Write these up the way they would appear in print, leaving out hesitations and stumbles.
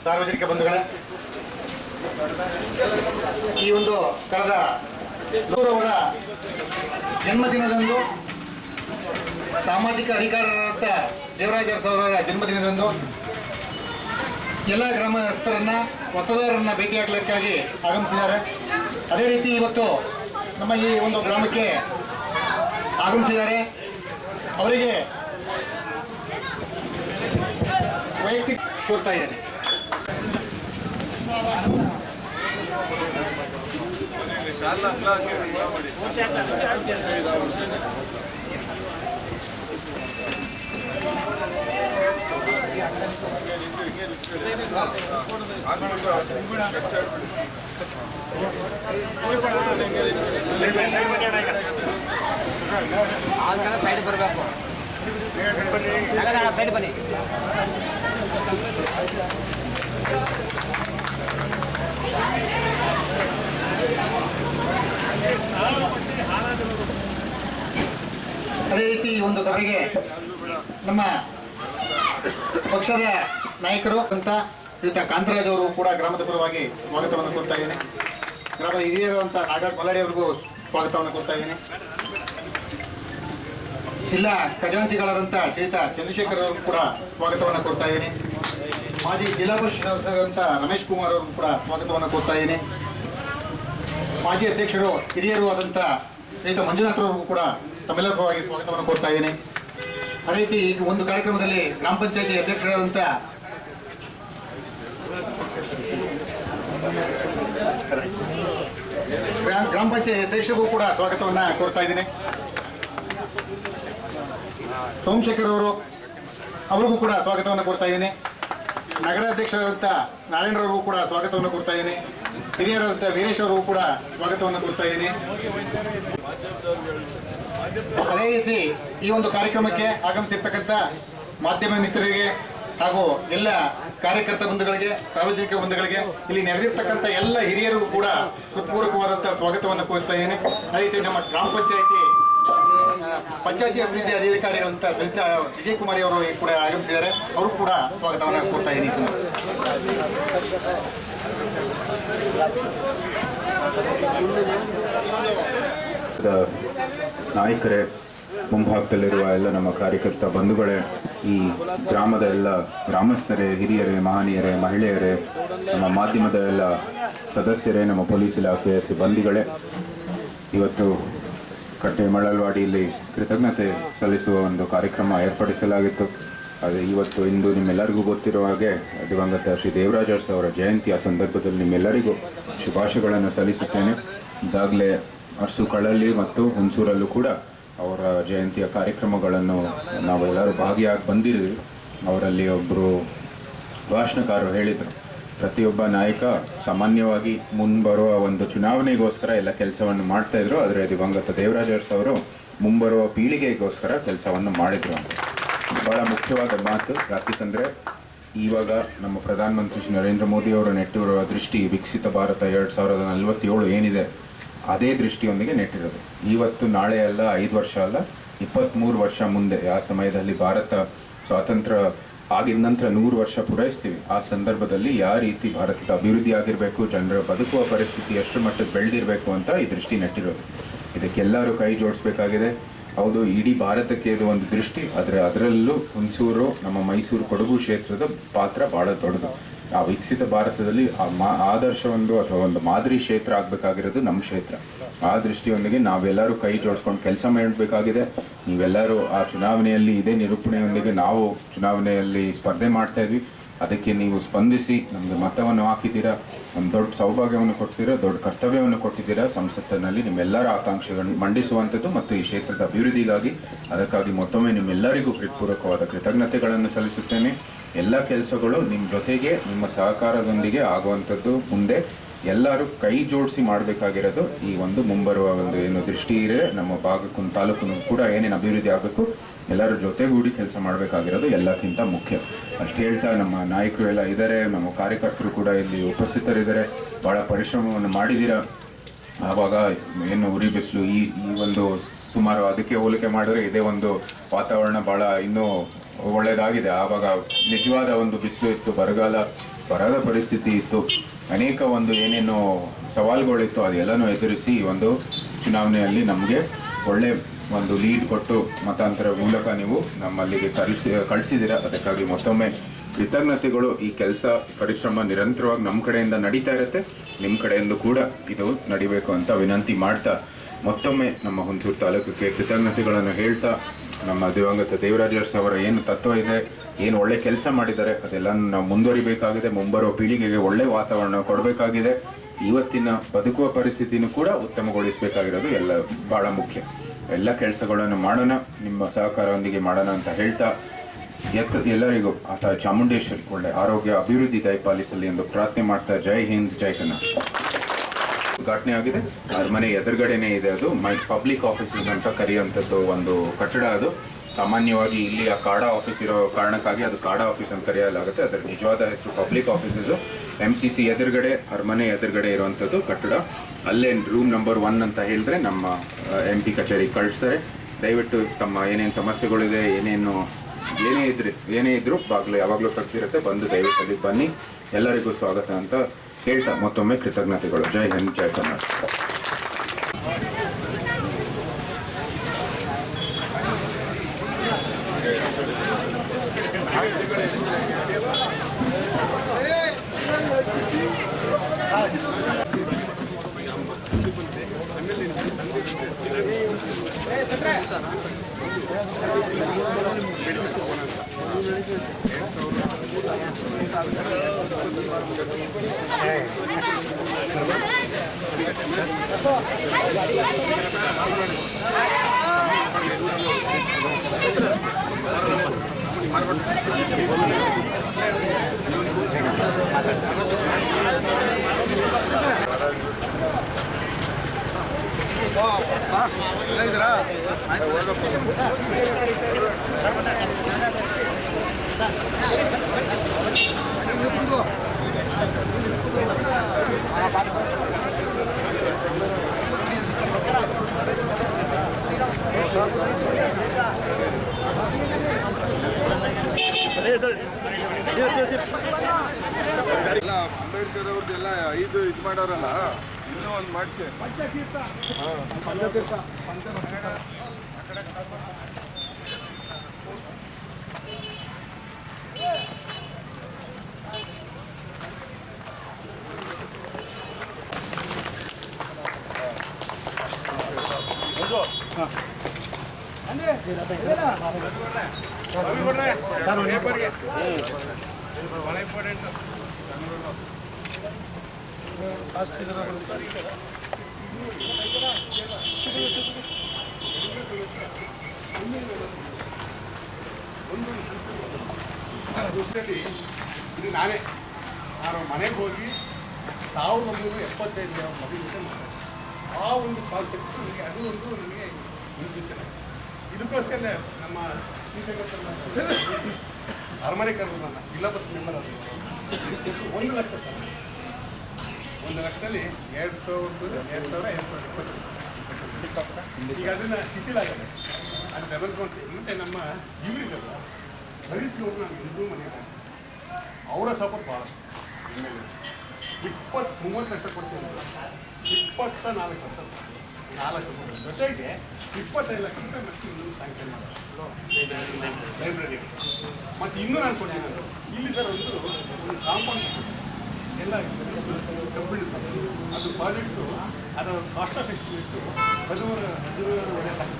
ಸಾರ್ವಜನಿಕ ಬಂಧುಗಳೇ, ಈ ಒಂದು ಕಳೆದ ಅವರ ಜನ್ಮದಿನದಂದು ಸಾಮಾಜಿಕ ಅಧಿಕಾರರಾದ ದೇವರಾಜ ಅರಸು ಅವರ ಜನ್ಮದಿನದಂದು ಎಲ್ಲ ಗ್ರಾಮಸ್ಥರನ್ನ ಮತದಾರರನ್ನ ಭೇಟಿಯಾಗಲಿಕ್ಕಾಗಿ ಆಗಮಿಸಿದ್ದಾರೆ. ಅದೇ ರೀತಿ ಇವತ್ತು ನಮ್ಮ ಈ ಒಂದು ಗ್ರಾಮಕ್ಕೆ ಆಗಮಿಸಿದ್ದಾರೆ. ಅವರಿಗೆ ವೈಯಕ್ತಿಕ ಕೋರ್ತಾ ಇದ್ದೇನೆ. ಸೈಡ್ ಬರಬೇಕು, ಸೈಡ್ ಬನ್ನಿ. ಅದೇ ರೀತಿ ಈ ಒಂದು ಸಭೆಗೆ ನಮ್ಮ ಪಕ್ಷದ ನಾಯಕರು ಅಂತ ಶ್ರೀಯುತ ಕಾಂತರಾಜ್ ಅವರು ಕೂಡ ಗ್ರಾಮದ ಪರವಾಗಿ ಸ್ವಾಗತವನ್ನು ಕೊಡ್ತಾ ಇದ್ದೇನೆ. ಗ್ರಾಮದ ಹಿರಿಯರು ಅಂತ ನಾಗರಾಜ್ ಮಲ್ಲಾಡಿ ಅವರಿಗೂ ಸ್ವಾಗತವನ್ನು ಕೊಡ್ತಾ ಇದ್ದೇನೆ. ಜಿಲ್ಲಾ ಖಜಾಂಚಿಗಳಾದಂಥ ಶ್ರೀಯುತ ಚಂದ್ರಶೇಖರ್ ಅವರು ಕೂಡ ಸ್ವಾಗತವನ್ನು ಕೊಡ್ತಾ ಇದ್ದೇನೆ. ಮಾಜಿ ಜಿಲ್ಲಾ ಪರಿಷತ್ ಸದಸ್ಯರಾದಂಥ ರಮೇಶ್ ಕುಮಾರ್ ಅವರು ಕೂಡ ಸ್ವಾಗತವನ್ನು ಕೊಡ್ತಾ ಇದ್ದೇನೆ. ಮಾಜಿ ಅಧ್ಯಕ್ಷರು ಹಿರಿಯರು ಆದಂಥ ಶ್ರೀಯುತ ಮಂಜುನಾಥ್ ಅವರಿಗೂ ಕೂಡ ತಮ್ಮೆಲ್ಲರ ಪರವಾಗಿ ಸ್ವಾಗತವನ್ನು ಕೊಡ್ತಾ ಇದ್ದೇನೆ. ಅದೇ ರೀತಿ ಈ ಒಂದು ಕಾರ್ಯಕ್ರಮದಲ್ಲಿ ಗ್ರಾಮ ಪಂಚಾಯತಿ ಅಧ್ಯಕ್ಷರಾದಂಥ ಗ್ರಾಮ ಪಂಚಾಯತ್ ಅಧ್ಯಕ್ಷರಿಗೂ ಕೂಡ ಸ್ವಾಗತವನ್ನು ಕೋರ್ತಾ ಇದ್ದೇನೆ. ಸೋಮಶೇಖರ್ ಅವರಿಗೂ ಕೂಡ ಸ್ವಾಗತವನ್ನು ಕೊಡ್ತಾ ಇದ್ದೇನೆ. ನಗರಾಧ್ಯಕ್ಷರಾದಂಥ ನಾರಾಯಣರವರಿಗೂ ಕೂಡ ಸ್ವಾಗತವನ್ನು ಕೊಡ್ತಾ ಇದ್ದೇನೆ. ಹಿರಿಯರಾದಂಥ ವೀರೇಶ್ ಅವರಿಗೂ ಕೂಡ ಸ್ವಾಗತವನ್ನು ಕೊಡ್ತಾ ಇದ್ದೇನೆ. ಅದೇ ರೀತಿ ಈ ಒಂದು ಕಾರ್ಯಕ್ರಮಕ್ಕೆ ಆಗಮಿಸಿರ್ತಕ್ಕಂಥ ಮಾಧ್ಯಮ ಮಿತ್ರರಿಗೆ ಹಾಗೂ ಎಲ್ಲ ಕಾರ್ಯಕರ್ತ ಬಂಧುಗಳಿಗೆ, ಸಾರ್ವಜನಿಕ ಬಂಧುಗಳಿಗೆ, ಇಲ್ಲಿ ನೆರೆದಿರ್ತಕ್ಕಂಥ ಎಲ್ಲ ಹಿರಿಯರಿಗೂ ಕೂಡ ಹೃತ್ಪೂರ್ವಕವಾದಂಥ ಸ್ವಾಗತವನ್ನು ಕೋರ್ತಾ ಇದ್ದೇನೆ. ಅದೇ ರೀತಿ ನಮ್ಮ ಗ್ರಾಮ ಪಂಚಾಯತಿ ಅಭಿವೃದ್ಧಿ ಅಧಿಕಾರಿಗಳಂತ ಶ್ರೀಯುತ ವಿಜಯ್ ಕುಮಾರಿ ಅವರು ಕೂಡ ಆಗಮಿಸಿದ್ದಾರೆ. ಅವರು ಕೂಡ ಸ್ವಾಗತವನ್ನು ಕೋರ್ತಾ ಇದ್ದೀನಿ. ನಾಯಕರೇ, ಮುಂಭಾಗದಲ್ಲಿರುವ ಎಲ್ಲ ನಮ್ಮ ಕಾರ್ಯಕರ್ತ ಬಂಧುಗಳೇ, ಈ ಗ್ರಾಮದ ಎಲ್ಲ ಗ್ರಾಮಸ್ಥರೇ, ಹಿರಿಯರೇ, ಮಹನೀಯರೇ, ಮಹಿಳೆಯರೇ, ನಮ್ಮ ಮಾಧ್ಯಮದ ಎಲ್ಲ ಸದಸ್ಯರೇ, ನಮ್ಮ ಪೊಲೀಸ್ ಇಲಾಖೆಯ ಸಿಬ್ಬಂದಿಗಳೇ, ಇವತ್ತು ಕಟ್ಟೆ ಮಳಲ್ವಾಡಿಯಲ್ಲಿ ಕೃತಜ್ಞತೆ ಸಲ್ಲಿಸುವ ಒಂದು ಕಾರ್ಯಕ್ರಮ ಏರ್ಪಡಿಸಲಾಗಿತ್ತು. ಅದು ಇಂದು ನಿಮ್ಮೆಲ್ಲರಿಗೂ ಗೊತ್ತಿರುವ ಹಾಗೆ ದಿವಂಗತ ಶ್ರೀ ದೇವರಾಜ ಅರಸು ಅವರ ಜಯಂತಿಯ ಸಂದರ್ಭದಲ್ಲಿ ನಿಮ್ಮೆಲ್ಲರಿಗೂ ಶುಭಾಶಯಗಳನ್ನು ಸಲ್ಲಿಸುತ್ತೇನೆ. ಈಗಾಗಲೇ ಅರಸು ಕಳಲ್ಲಿ ಮತ್ತು ಹುಣಸೂರಲ್ಲೂ ಕೂಡ ಅವರ ಜಯಂತಿಯ ಕಾರ್ಯಕ್ರಮಗಳನ್ನು ನಾವೆಲ್ಲರೂ ಭಾಗಿಯಾಗಿ ಬಂದಿದ್ದೀವಿ. ಅವರಲ್ಲಿ ಒಬ್ಬರು ಭಾಷಣಕಾರರು ಹೇಳಿದರು, ಪ್ರತಿಯೊಬ್ಬ ನಾಯಕ ಸಾಮಾನ್ಯವಾಗಿ ಮುಂಬರುವ ಒಂದು ಚುನಾವಣೆಗೋಸ್ಕರ ಎಲ್ಲ ಕೆಲಸವನ್ನು ಮಾಡ್ತಾಯಿದ್ರು, ಆದರೆ ದಿವಂಗತ ದೇವರಾಜ ಅರಸು ಅವರು ಮುಂಬರುವ ಪೀಳಿಗೆಗೋಸ್ಕರ ಕೆಲಸವನ್ನು ಮಾಡಿದರು ಅಂತ. ಭಾಳ ಮುಖ್ಯವಾದ ಮಾತು. ಯಾಕಂದರೆ ಇವಾಗ ನಮ್ಮ ಪ್ರಧಾನಮಂತ್ರಿ ಶ್ರೀ ನರೇಂದ್ರ ಮೋದಿ ಅವರು ನೆಟ್ಟಿರುವ ದೃಷ್ಟಿ ವಿಕಸಿತ ಭಾರತ 2047 ಏನಿದೆ, ಅದೇ ದೃಷ್ಟಿಯೊಂದಿಗೆ ನೆಟ್ಟಿರೋದು. ಇವತ್ತು ನಾಳೆ ಅಲ್ಲ, 5 ವರ್ಷ ಅಲ್ಲ, 23 ವರ್ಷ ಮುಂದೆ, ಆ ಸಮಯದಲ್ಲಿ ಭಾರತ ಸ್ವಾತಂತ್ರ್ಯ ಆಗಿದ ನಂತರ 100 ವರ್ಷ ಪೂರೈಸ್ತೀವಿ. ಆ ಸಂದರ್ಭದಲ್ಲಿ ಯಾವ ರೀತಿ ಭಾರತದ ಅಭಿವೃದ್ಧಿ ಆಗಿರಬೇಕು, ಜನರ ಬದುಕುವ ಪರಿಸ್ಥಿತಿ ಎಷ್ಟು ಮಟ್ಟಕ್ಕೆ ಬೆಳೆದಿರಬೇಕು ಅಂತ ಈ ದೃಷ್ಟಿ ನೆಟ್ಟಿರೋದು. ಇದಕ್ಕೆಲ್ಲರೂ ಕೈ ಜೋಡಿಸ್ಬೇಕಾಗಿದೆ. ಹೌದು, ಇಡೀ ಭಾರತಕ್ಕೆ ಇದು ಒಂದು ದೃಷ್ಟಿ, ಆದರೆ ಅದರಲ್ಲೂ ಹುಣಸೂರು, ನಮ್ಮ ಮೈಸೂರು ಕೊಡಗು ಕ್ಷೇತ್ರದ ಪಾತ್ರ ಭಾಳ ದೊಡ್ಡದು. ಆ ವಿಕಸಿತ ಭಾರತದಲ್ಲಿ ಆದರ್ಶ ಅಥವಾ ಒಂದು ಮಾದರಿ ಕ್ಷೇತ್ರ ಆಗಬೇಕಾಗಿರೋದು ನಮ್ಮ ಕ್ಷೇತ್ರ. ಆ ದೃಷ್ಟಿಯೊಂದಿಗೆ ನಾವೆಲ್ಲರೂ ಕೈ ಜೋಡಿಸ್ಕೊಂಡು ಕೆಲಸ ಮಾಡಬೇಕಾಗಿದೆ. ನೀವೆಲ್ಲರೂ ಆ ಚುನಾವಣೆಯಲ್ಲಿ ಇದೇ ನಿರೂಪಣೆಯೊಂದಿಗೆ ನಾವು ಚುನಾವಣೆಯಲ್ಲಿ ಸ್ಪರ್ಧೆ ಮಾಡ್ತಾ ಇದ್ವಿ. ಅದಕ್ಕೆ ನೀವು ಸ್ಪಂದಿಸಿ ನಮಗೆ ಮತವನ್ನು ಹಾಕಿದ್ದೀರಾ, ಒಂದು ದೊಡ್ಡ ಸೌಭಾಗ್ಯವನ್ನು ಕೊಟ್ಟಿದ್ದೀರಾ, ದೊಡ್ಡ ಕರ್ತವ್ಯವನ್ನು ಕೊಟ್ಟಿದ್ದೀರಾ. ಸಂಸತ್ತಿನಲ್ಲಿ ನಿಮ್ಮೆಲ್ಲರ ಆಕಾಂಕ್ಷೆಗಳನ್ನು ಮಂಡಿಸುವಂಥದ್ದು ಮತ್ತು ಈ ಕ್ಷೇತ್ರದ ಅಭಿವೃದ್ಧಿಗಾಗಿ, ಅದಕ್ಕಾಗಿ ಮತ್ತೊಮ್ಮೆ ನಿಮ್ಮೆಲ್ಲರಿಗೂ ಹೃತ್ಪೂರ್ವಕವಾದ ಕೃತಜ್ಞತೆಗಳನ್ನು ಸಲ್ಲಿಸುತ್ತೇನೆ. ಎಲ್ಲ ಕೆಲಸಗಳು ನಿಮ್ಮ ಜೊತೆಗೆ, ನಿಮ್ಮ ಸಹಕಾರದೊಂದಿಗೆ ಆಗುವಂಥದ್ದು. ಮುಂದೆ ಎಲ್ಲರೂ ಕೈ ಜೋಡಿಸಿ ಮಾಡಬೇಕಾಗಿರೋದು ಈ ಒಂದು ಮುಂಬರುವ ಒಂದು ಏನು ದೃಷ್ಟಿ ಇದೆ, ನಮ್ಮ ಭಾಗಕ್ಕೂ ತಾಲೂಕು ಕೂಡ ಏನೇನು ಅಭಿವೃದ್ಧಿ ಆಗಬೇಕು, ಎಲ್ಲರ ಜೊತೆಗೂಡಿ ಕೆಲಸ ಮಾಡಬೇಕಾಗಿರೋದು ಎಲ್ಲಕ್ಕಿಂತ ಮುಖ್ಯ. ಅಷ್ಟು ಹೇಳ್ತಾ ನಮ್ಮ ನಾಯಕರು ಎಲ್ಲ ಇದ್ದಾರೆ, ನಮ್ಮ ಕಾರ್ಯಕರ್ತರು ಕೂಡ ಇಲ್ಲಿ ಉಪಸ್ಥಿತರಿದ್ದಾರೆ. ಭಾಳ ಪರಿಶ್ರಮವನ್ನು ಮಾಡಿದ್ದೀರಾ. ಆವಾಗ ಏನು ಉರಿ ಬಿಸಿಲು ಈ ಒಂದು ಸುಮಾರು ಅದಕ್ಕೆ ಹೋಲಿಕೆ ಮಾಡಿದ್ರೆ ಇದೇ ಒಂದು ವಾತಾವರಣ ಭಾಳ ಇನ್ನೂ ಒಳ್ಳೆಯದಾಗಿದೆ. ಆವಾಗ ನಿಜವಾದ ಒಂದು ಬಿಸಿಲು ಇತ್ತು, ಬರಗಾಲ ಬರದ ಪರಿಸ್ಥಿತಿ ಇತ್ತು, ಅನೇಕ ಒಂದು ಏನೇನು ಸವಾಲುಗಳಿತ್ತು ಅದೆಲ್ಲನೂ ಎದುರಿಸಿ ಒಂದು ಚುನಾವಣೆಯಲ್ಲಿ ನಮಗೆ ಒಳ್ಳೆ ಒಂದು ಲೀಡ್ ಕೊಟ್ಟು ಮತಾಂತರ ಮೂಲಕ ನೀವು ನಮ್ಮಲ್ಲಿಗೆ ಕಳಿಸಿದ್ದೀರಾ. ಅದಕ್ಕಾಗಿ ಮತ್ತೊಮ್ಮೆ ಕೃತಜ್ಞತೆಗಳು. ಈ ಕೆಲಸ ಪರಿಶ್ರಮ ನಿರಂತರವಾಗಿ ನಮ್ಮ ಕಡೆಯಿಂದ ನಡೀತಾ ಇರುತ್ತೆ, ನಿಮ್ಮ ಕಡೆಯಿಂದ ಕೂಡ ಇದು ನಡಿಬೇಕು ಅಂತ ವಿನಂತಿ ಮಾಡ್ತಾ ಮತ್ತೊಮ್ಮೆ ನಮ್ಮ ಹುಣಸೂರು ತಾಲೂಕಿಗೆ ಕೃತಜ್ಞತೆಗಳನ್ನು ಹೇಳ್ತಾ, ನಮ್ಮ ದಿವಂಗತ ದೇವರಾಜ ಅರಸು ಅವರ ಏನು ತತ್ವ ಇದೆ, ಏನು ಒಳ್ಳೆ ಕೆಲಸ ಮಾಡಿದ್ದಾರೆ ಅದೆಲ್ಲ ನಾವು ಮುಂದುವರಿಬೇಕಾಗಿದೆ. ಮುಂಬರುವ ಪೀಳಿಗೆಗೆ ಒಳ್ಳೆ ವಾತಾವರಣ ಕೊಡಬೇಕಾಗಿದೆ. ಇವತ್ತಿನ ಬದುಕುವ ಪರಿಸ್ಥಿತಿನೂ ಕೂಡ ಉತ್ತಮಗೊಳಿಸಬೇಕಾಗಿರೋದು ಎಲ್ಲ ಭಾಳ ಮುಖ್ಯ. ಎಲ್ಲ ಕೆಲಸಗಳನ್ನು ಮಾಡೋಣ, ನಿಮ್ಮ ಸಹಕಾರದೊಂದಿಗೆ ಮಾಡೋಣ ಅಂತ ಹೇಳ್ತಾ ಎಲ್ಲರಿಗೂ ಆತ ಚಾಮುಂಡೇಶ್ವರಿ ಒಳ್ಳೆ ಆರೋಗ್ಯ ಅಭಿವೃದ್ಧಿ ದಯಪಾಲಿಸಲಿ ಎಂದು ಪ್ರಾರ್ಥನೆ ಮಾಡ್ತಾ ಜೈ ಹಿಂದ್ ಜೈ ಕನ್ನಡ. ಉದ್ಘಾಟನೆ ಆಗಿದೆ. ಅರಮನೆ ಎದುರುಗಡೆನೇ ಇದೆ. ಅದು ಪಬ್ಲಿಕ್ ಆಫೀಸಸ್ ಅಂತ ಕರೆಯುವಂಥದ್ದು ಒಂದು ಕಟ್ಟಡ. ಅದು ಸಾಮಾನ್ಯವಾಗಿ ಇಲ್ಲಿ ಆ ಕಾಡಾ ಆಫೀಸ್ ಇರೋ ಕಾರಣಕ್ಕಾಗಿ ಅದು ಕಾಡಾ ಆಫೀಸ್ ಅಂತ ಕರೆಯಲಾಗುತ್ತೆ. ಅದರ ನಿಜವಾದ ಹೆಸರು ಪಬ್ಲಿಕ್ ಆಫೀಸಸ್ಸು. MCC ಎದುರುಗಡೆ, ಅರಮನೆ ಎದುರುಗಡೆ ಇರುವಂಥದ್ದು ಕಟ್ಟಡ. ಅಲ್ಲೇ ರೂಮ್ ನಂಬರ್ 1 ಅಂತ ಹೇಳಿದ್ರೆ ನಮ್ಮ MP ಕಚೇರಿ ಕಳಿಸ್ತಾರೆ. ದಯವಿಟ್ಟು ತಮ್ಮ ಏನೇನು ಸಮಸ್ಯೆಗಳಿದೆ, ಏನೇ ಇದ್ರೂ ಬಾಗಿಲು ಯಾವಾಗಲೂ ತೆಗ್ದಿರುತ್ತೆ, ಬಂದು ದಯವಿಟ್ಟು ಅಲ್ಲಿಗೆ ಬನ್ನಿ. ಎಲ್ಲರಿಗೂ ಸ್ವಾಗತ ಅಂತ ಹೇಳ್ತಾ ಮತ್ತೊಮ್ಮೆ ಕೃತಜ್ಞತೆಗಳು. ಜೈ ಹಿಂದ್ ಜೈ ಕನ್ನಡ. ಎಲ್ಲ ಅಂಬೇಡ್ಕರ್ ಅವ್ರದ್ದೆಲ್ಲ 5 ಇದು ಮಾಡೋರಲ್ಲ, ಇನ್ನೂ ಒಂದು ಮಾಡಿಸಿ. ಭಾಳ ಇಂಪಾರ್ಟೆಂಟ್. ಇದು ನಾನೇ ಮನೆಗೆ ಹೋಗಿ 1975 ಮದುವೆ ಆ ಒಂದು ಕಾನ್ಸೆಪ್ಟ್ ನನಗೆ ಅದು ಒಂದು ನನಗೆ ನಿಂತಿದ್ದೇನೆ. ಇದಕ್ಕೋಸ್ಕರ ನಮ್ಮ ಅರಮನೆ ಕರೆದು ಇಲ್ಲ ಬರ್ತೀನಿ ನಿಮ್ಮಲ್ಲ 1 ಲಕ್ಷ ಸರ್. 1 ಲಕ್ಷದಲ್ಲಿ 2,000 ಈಗ ಅದನ್ನು ಶಿಥಿಲಾಗಿದೆ. ಅದು ಡಬಲ್ ಕೌಂಟ್. ಮತ್ತು ನಮ್ಮ ಇವರಿಗಲ್ಲ ಹರೀಶ್ಗೌರು ನಾನು ಎಲ್ಲರೂ ಮನೆಗೆ ಅವರ ಸಪೋರ್ಟ್ ಭಾಳ. 20-30 ಲಕ್ಷ ಕೊಡ್ತೀನಿ, 24 ಲಕ್ಷ 4 ಲಕ್ಷ ಜೊತೆಗೆ 25 ಲಕ್ಷ ರೂಪಾಯಿ ಮತ್ತೆ ಇನ್ನೂ ಸ್ಯಾಂಕ್ಷನ್ ಮಾಡೋದು ಲೈಬ್ರರಿಗೆ. ಮತ್ತು ಇನ್ನೂ ನಾನು ಕೊಟ್ಟಿದ್ದೀನಿ ಇಲ್ಲಿ ಸರ್ ಒಂದು ಕಾಂಪೌಂಡ್ ಎಲ್ಲ ಕಂಪ್ಲೀಟ್ ಅದು ಪ್ರಾಜೆಕ್ಟು. ಅದರ ಕಾಸ್ಟ್ ಆಫ್ ಎಸ್ಟಿಮೇಟು 13 ಲಕ್ಷ.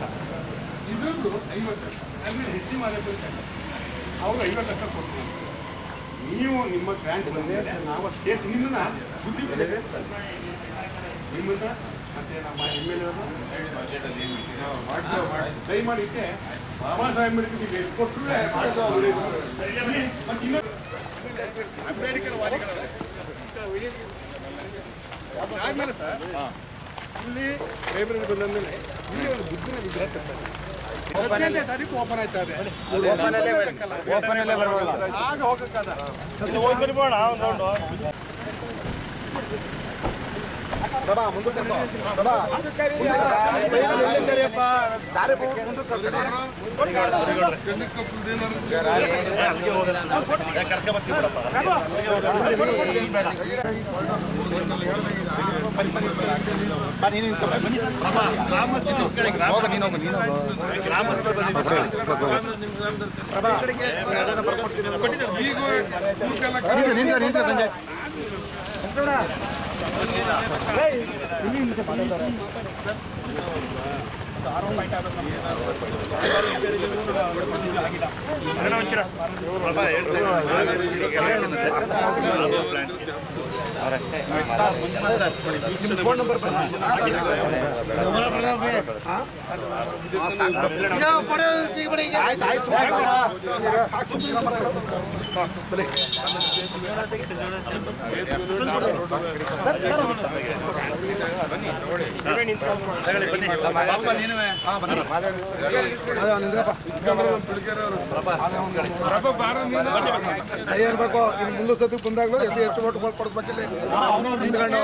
ಇದ್ರದ್ದು 50 ಲಕ್ಷ. ಆಮೇಲೆ ಹೆಸಿ ಮಾದೇವ ಅವರು 50 ಲಕ್ಷ ಕೊಡ್ತೀವಿ. ನೀವು ನಿಮ್ಮ ಗ್ರ್ಯಾಂಟ್ ಬಂದರೆ ನಾವು ಸ್ಟೇಟ್ ನಿಮ್ಮನ್ನ ಬುದ್ಧಿ ಬಂದಿದೆ ನಿಮ್ಮನ್ನ ಮತ್ತು ನಮ್ಮ MLA ಅವರು ದಯಮಾಡಿಕ್ಕೆ ಬಾಬಾ ಸಾಹೇಬ್ ಅಂಬೇಡ್ಕರ್ಗೆ ಕೊಟ್ಟರು ಮತ್ತು ಇನ್ನೂ ಅಂಬೇಡ್ಕರ್ ವಾದಿಗಳೇ ಆದಮೇಲೆ ಸರ್ ಇಲ್ಲಿ ಲೈಬ್ರರಿ ಬಂದ ಮೇಲೆ ಇಲ್ಲಿ ಒಂದು ಬುದ್ಧಿನ ವಿಗ್ರಹ ತರ್ತಾರೆ. 15ನೇ ತಾರೀಕು ಓಪನ್ ಆಯ್ತಾ ಇದೆ. ಆಗ ಹೋಗಕ್ಕಾದ ಸಂಜಯ್ ಫೋನ್ ನಂಬರ್ ಹೇಳ್ಬೇಕು ಇನ್ನು ಮುಂದೆ ಸತಿ ಬಂದಾಗ್ಲೂ ಹೆಚ್ಚು ಓಟ್ ಕೊಡ್ಬೇಕಿಲ್ಲ ನಿಂತ್ಕೊಂಡು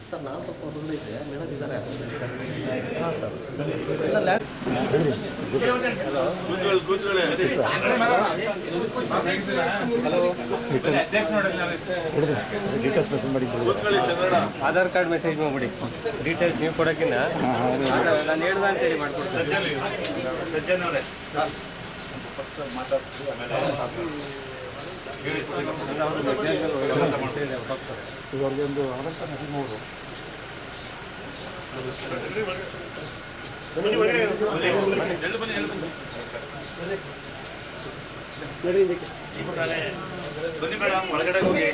ಸರ್ ನಾನು ಸ್ವಲ್ಪ ಹೊರಗಡೆ ಮೇಡಮ್ ಇದ್ದಾರೆ ಆಧಾರ್ ಕಾರ್ಡ್ ಮೆಸೇಜ್ ಮಾಡ್ಬಿಡಿ ಡೀಟೇಲ್ಸ್ ನೀವು ಕೊಡೋಕ್ಕಿಂತ ನಾನು ಹೇಳ್ದ ಅಂತೇಳಿ ಮಾಡ್ಕೊಡ್ತೀನಿ. ಇವ್ರಿಗೆ ಒಂದು ಆಡಳಿತ ಮೂರು ಒಳಗಡೆ ಹೋಗಿ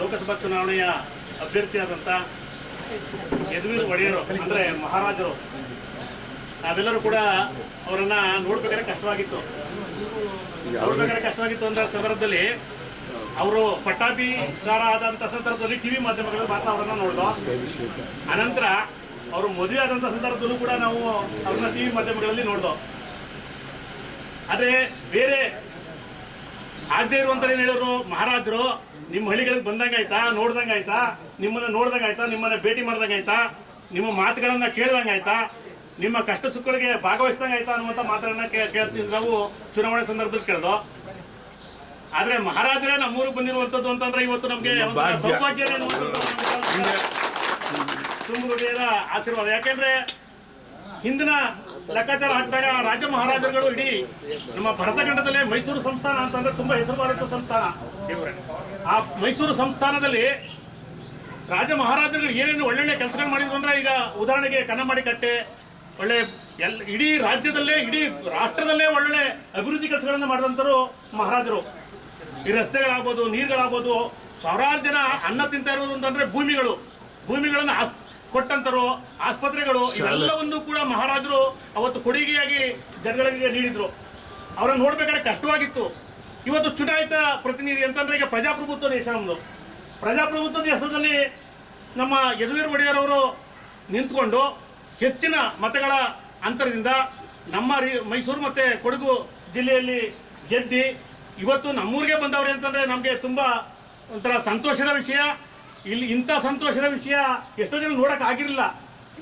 ಲೋಕಸಭಾ ಚುನಾವಣೆಯ ಅಭ್ಯರ್ಥಿಯಾದಂಥ ಯದುವೀರ್ ಒಡೆಯರು ಅಂದರೆ ಮಹಾರಾಜರು, ನಾವೆಲ್ಲರೂ ಕೂಡ ಅವರನ್ನು ನೋಡ್ಬೇಕಾದ್ರೆ ಕಷ್ಟವಾಗಿತ್ತು ಅಂತ ಸಂದರ್ಭದಲ್ಲಿ ಅವರು ಪಟ್ಟಾಭಿದಾರ ಆದಂಥ ಸಂದರ್ಭದಲ್ಲಿ ಟಿವಿ ಮಾಧ್ಯಮಗಳಲ್ಲಿ ಮಾತ್ರ ಅವರನ್ನು ನೋಡಿದೋ. ಅನಂತರ ಅವರು ಮದುವೆ ಆದಂಥ ಸಂದರ್ಭದಲ್ಲೂ ಕೂಡ ನಾವು ಅವ್ರನ್ನ ಟಿವಿ ಮಾಧ್ಯಮಗಳಲ್ಲಿ ನೋಡಿದೋ. ಆದರೆ ಬೇರೆ ಆಗದೆ ಇರುವಂತ ಏನು ಹೇಳಿದ್ರು, ಮಹಾರಾಜರು ನಿಮ್ಮ ಹಳ್ಳಿಗಳಿಗೆ ಬಂದಂಗಾಯ್ತಾ, ನೋಡ್ದಂಗಾಯ್ತಾ, ನಿಮ್ಮನ್ನ ನೋಡ್ದಂಗಾಯ್ತಾ, ನಿಮ್ಮನ್ನ ಭೇಟಿ ಮಾಡ್ದಂಗಾಯ್ತಾ, ನಿಮ್ಮ ಮಾತುಗಳನ್ನ ಕೇಳ್ದಂಗಾಯ್ತಾ, ನಿಮ್ಮ ಕಷ್ಟ ಸುಖಗಳಿಗೆ ಭಾಗವಹಿಸ್ದಂಗಾಯ್ತಾ ಅನ್ನುವಂಥ ಮಾತುಗಳನ್ನ ಕೇಳ್ತಿದ್ವಿ ನಾವು ಚುನಾವಣೆ ಸಂದರ್ಭದಲ್ಲಿ ಕೇಳ್ದೋ. ಆದ್ರೆ ಮಹಾರಾಜರೇ ನಮ್ಮೂರಿಗೆ ಬಂದಿರುವಂತದ್ದು ಅಂತಂದ್ರೆ ಇವತ್ತು ನಮ್ಗೆ ಸೌಭಾಗ್ಯ ತುಂಬುಗಡೆಯ ಆಶೀರ್ವಾದ. ಯಾಕೆಂದ್ರೆ ಹಿಂದಿನ ಲೆಕ್ಕಾಚಾರ ಹಾಕಿದಾಗ ರಾಜ ಮಹಾರಾಜರುಗಳು ಇಡೀ ನಮ್ಮ ಭರತಖಂಡದಲ್ಲೇ ಮೈಸೂರು ಸಂಸ್ಥಾನ ಅಂತಂದ್ರೆ ತುಂಬಾ ಹೆಸರುವಾದಂತ ಸಂಸ್ಥಾನ. ಆ ಮೈಸೂರು ಸಂಸ್ಥಾನದಲ್ಲಿ ರಾಜ ಮಹಾರಾಜರುಗಳು ಏನೇನು ಒಳ್ಳೊಳ್ಳೆ ಕೆಲಸಗಳು ಮಾಡಿದ್ರು ಅಂದ್ರೆ, ಈಗ ಉದಾಹರಣೆಗೆ ಕನ್ನಂಬಾಡಿ ಕಟ್ಟೆ ಒಳ್ಳೆ ಇಡೀ ರಾಜ್ಯದಲ್ಲೇ ಇಡೀ ರಾಷ್ಟ್ರದಲ್ಲೇ ಒಳ್ಳೊಳ್ಳೆ ಅಭಿವೃದ್ಧಿ ಕೆಲಸಗಳನ್ನ ಮಾಡಿದಂತರು ಮಹಾರಾಜರು. ಈ ರಸ್ತೆಗಳಾಗ್ಬೋದು, ನೀರುಗಳಾಗ್ಬೋದು, ಸಾವಿರಾರು ಜನ ಅನ್ನ ತಿಂತಾ ಇರೋದು ಅಂತಂದ್ರೆ ಭೂಮಿಗಳನ್ನ ಕೊಟ್ಟಂತರು, ಆಸ್ಪತ್ರೆಗಳು, ಇವೆಲ್ಲವನ್ನು ಕೂಡ ಮಹಾರಾಜರು ಅವತ್ತು ಕೊಡುಗೆಯಾಗಿ ಜನಗಳಿಗೆ ನೀಡಿದ್ರು. ಅವರನ್ನು ನೋಡ್ಬೇಕಾದ್ರೆ ಕಷ್ಟವಾಗಿತ್ತು. ಇವತ್ತು ಚುನಾಯಿತ ಪ್ರತಿನಿಧಿ ಅಂತಂದ್ರೆ ಈಗ ಪ್ರಜಾಪ್ರಭುತ್ವ ದೇಶ ನಮ್ಮದು. ಪ್ರಜಾಪ್ರಭುತ್ವ ದೇಶದಲ್ಲಿ ನಮ್ಮ ಯದುವೀರ್ ಒಡೆಯರ್ ಅವರು ನಿಂತ್ಕೊಂಡು ಹೆಚ್ಚಿನ ಮತಗಳ ಅಂತರದಿಂದ ನಮ್ಮ ಮೈಸೂರು ಮತ್ತು ಕೊಡಗು ಜಿಲ್ಲೆಯಲ್ಲಿ ಗೆದ್ದು ಇವತ್ತು ನಮ್ಮೂರಿಗೆ ಬಂದವ್ರೆ ಅಂತಂದರೆ ನಮಗೆ ತುಂಬ ಒಂಥರ ಸಂತೋಷದ ವಿಷಯ. ಇಲ್ಲಿ ಇಂಥ ಸಂತೋಷದ ವಿಷಯ ಎಷ್ಟೋ ಜನ ನೋಡೋಕ್ಕಾಗಿರಲಿಲ್ಲ.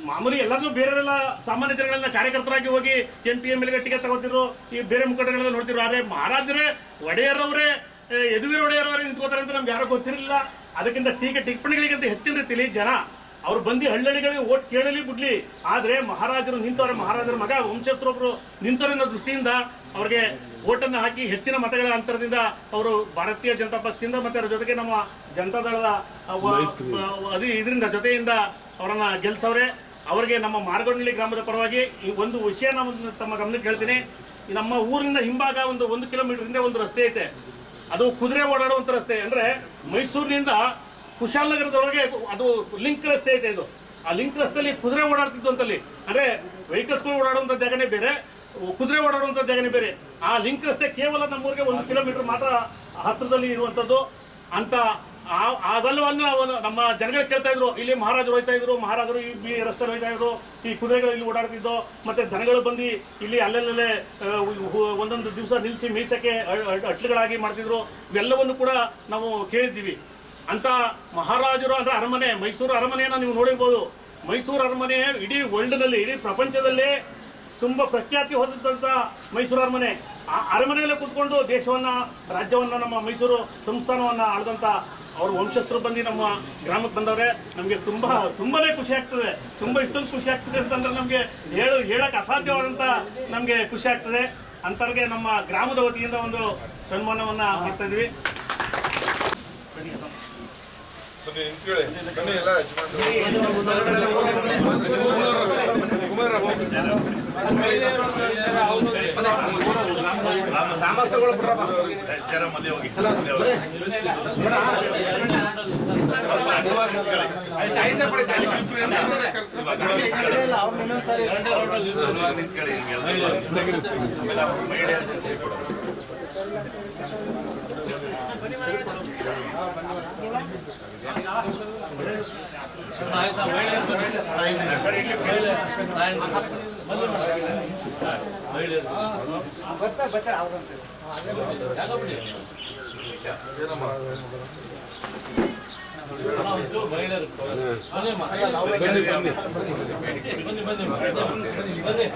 ಮಾಮೂಲಿ ಎಲ್ಲರೂ ಬೇರೆಲ್ಲ ಸಾಮಾನ್ಯ ಜನಗಳೆಲ್ಲ ಕಾರ್ಯಕರ್ತರಾಗಿ ಹೋಗಿ MP MLA ಟಿಕೆಟ್ ತಗೋತಿದ್ರು, ಈ ಬೇರೆ ಮುಖಂಡಗಳೆಲ್ಲ ನೋಡ್ತಿದ್ರು. ಆದರೆ ಮಹಾರಾಜರೇ ಒಡೆಯರವರೇ ಯದುವೀರ ಒಡೆಯರವರೇ ನಿಂತ್ಕೋತಾರೆ ಅಂತ ನಮ್ಗೆ ಯಾರೋ ಗೊತ್ತಿರಲಿಲ್ಲ. ಅದಕ್ಕಿಂತ ಟಿಪ್ಪಣಿಗಳಿಗಿಂತ ಹೆಚ್ಚಿನ ರೀತಿಯಲ್ಲಿ ಜನ ಅವ್ರು ಬಂದು ಹಳ್ಳಿಗಳಿಗೆ ಓಟ್ ಕೇಳಲಿ ಬಿಡ್ಲಿ, ಆದರೆ ಮಹಾರಾಜರು ನಿಂತವ್ರೆ, ಮಹಾರಾಜರ ಮಗ ವಂಶಸ್ಥರೊಬ್ಬರು ನಿಂತವ್ರೆ ಅನ್ನೋ ದೃಷ್ಟಿಯಿಂದ ಅವ್ರಿಗೆ ಓಟನ್ನು ಹಾಕಿ ಹೆಚ್ಚಿನ ಮತಗಳ ಅಂತರದಿಂದ ಅವರು ಭಾರತೀಯ ಜನತಾ ಪಕ್ಷದಿಂದ ಮತ್ತು ಅದರ ಜೊತೆಗೆ ನಮ್ಮ ಜನತಾದಳದ ಇದರಿಂದ ಜೊತೆಯಿಂದ ಅವರನ್ನು ಗೆಲ್ಸವ್ರೆ. ಅವರಿಗೆ ನಮ್ಮ ಮಾರ್ಗೋನಹಳ್ಳಿ ಗ್ರಾಮದ ಪರವಾಗಿ ಈ ಒಂದು ವಿಷಯ ನಾನು ತಮ್ಮ ಗಮನಕ್ಕೆ ಹೇಳ್ತೀನಿ. ನಮ್ಮ ಊರಿನ ಹಿಂಭಾಗ ಒಂದು 1 ಕಿಲೋಮೀಟರ್ ಹಿಂದೆ ಒಂದು ರಸ್ತೆ ಐತೆ, ಅದು ಕುದುರೆ ಓಡಾಡುವಂಥ ರಸ್ತೆ. ಅಂದರೆ ಮೈಸೂರಿನಿಂದ ಕುಶಾಲನಗರದೊಳಗೆ ಅದು ಲಿಂಕ್ ರಸ್ತೆ ಐತೆ. ಇದು ಆ ಲಿಂಕ್ ರಸ್ತೆಯಲ್ಲಿ ಕುದುರೆ ಓಡಾಡ್ತಿದ್ದು ಅಂತಲ್ಲಿ, ಅಂದರೆ ವೆಹಿಕಲ್ಸ್ಗಳು ಓಡಾಡುವಂಥ ಜಾಗನೇ ಬೇರೆ, ಕುದುರೆ ಓಡಾಡುವಂಥ ಜಾಗನೇ ಬೇರೆ. ಆ ಲಿಂಕ್ ರಸ್ತೆ ಕೇವಲ ನಮ್ಮೂರಿಗೆ 1 ಕಿಲೋಮೀಟರ್ ಮಾತ್ರ ಹತ್ತಿರದಲ್ಲಿ ಇರುವಂಥದ್ದು. ಅಂತ ಅದೆಲ್ಲವನ್ನು ನಾವು ನಮ್ಮ ಜನಗಳು ಕೇಳ್ತಾ ಇದ್ರು, ಇಲ್ಲಿ ಮಹಾರಾಜರು ಹೋಗ್ತಾ ಇದ್ರು, ಮಹಾರಾಜರು ಈ ರಸ್ತೆ ಹೋಗ್ತಾ ಇದ್ರು, ಈ ಕುದುರೆಗಳು ಇಲ್ಲಿ ಓಡಾಡ್ತಿದ್ದು, ಮತ್ತೆ ಜನಗಳು ಬಂದು ಇಲ್ಲಿ ಅಲ್ಲಲ್ಲೇ ಒಂದೊಂದು ದಿವಸ ನಿಲ್ಲಿಸಿ ಮೇಯ್ಸಕ್ಕೆ ಅಟ್ಲುಗಳಾಗಿ ಮಾಡ್ತಿದ್ರು. ಇವೆಲ್ಲವನ್ನು ಕೂಡ ನಾವು ಕೇಳಿದ್ದೀವಿ. ಅಂತ ಮಹಾರಾಜರು ಅಂದರೆ ಅರಮನೆ, ಮೈಸೂರು ಅರಮನೆಯನ್ನು ನೀವು ನೋಡಿರ್ಬೋದು. ಮೈಸೂರು ಅರಮನೆ ಇಡೀ ವರ್ಲ್ಡ್ನಲ್ಲಿ, ಇಡೀ ಪ್ರಪಂಚದಲ್ಲೇ ತುಂಬ ಪ್ರಖ್ಯಾತಿ ಹೊಂದಿದಂಥ ಮೈಸೂರು ಅರಮನೆ. ಆ ಅರಮನೆಯಲ್ಲೇ ಕೂತ್ಕೊಂಡು ದೇಶವನ್ನು, ರಾಜ್ಯವನ್ನು, ನಮ್ಮ ಮೈಸೂರು ಸಂಸ್ಥಾನವನ್ನು ಆಳಿದಂಥ ಅವ್ರ ವಂಶಸ್ಥರು ಬಂದು ನಮ್ಮ ಗ್ರಾಮಕ್ಕೆ ಬಂದವ್ರೆ. ನಮಗೆ ತುಂಬನೇ ಖುಷಿ ಆಗ್ತದೆ. ಇಷ್ಟೊಂದು ಖುಷಿ ಆಗ್ತದೆ ಅಂತಂದ್ರೆ ನಮಗೆ ಹೇಳಕ್ಕೆ ಅಸಾಧ್ಯವಾದಂಥ ನಮಗೆ ಖುಷಿ ಆಗ್ತದೆ. ಅಂಥವ್ರಿಗೆ ನಮ್ಮ ಗ್ರಾಮದ ವತಿಯಿಂದ ಒಂದು ಸನ್ಮಾನವನ್ನು ಮಾಡ್ತಾ ಇದ್ವಿ.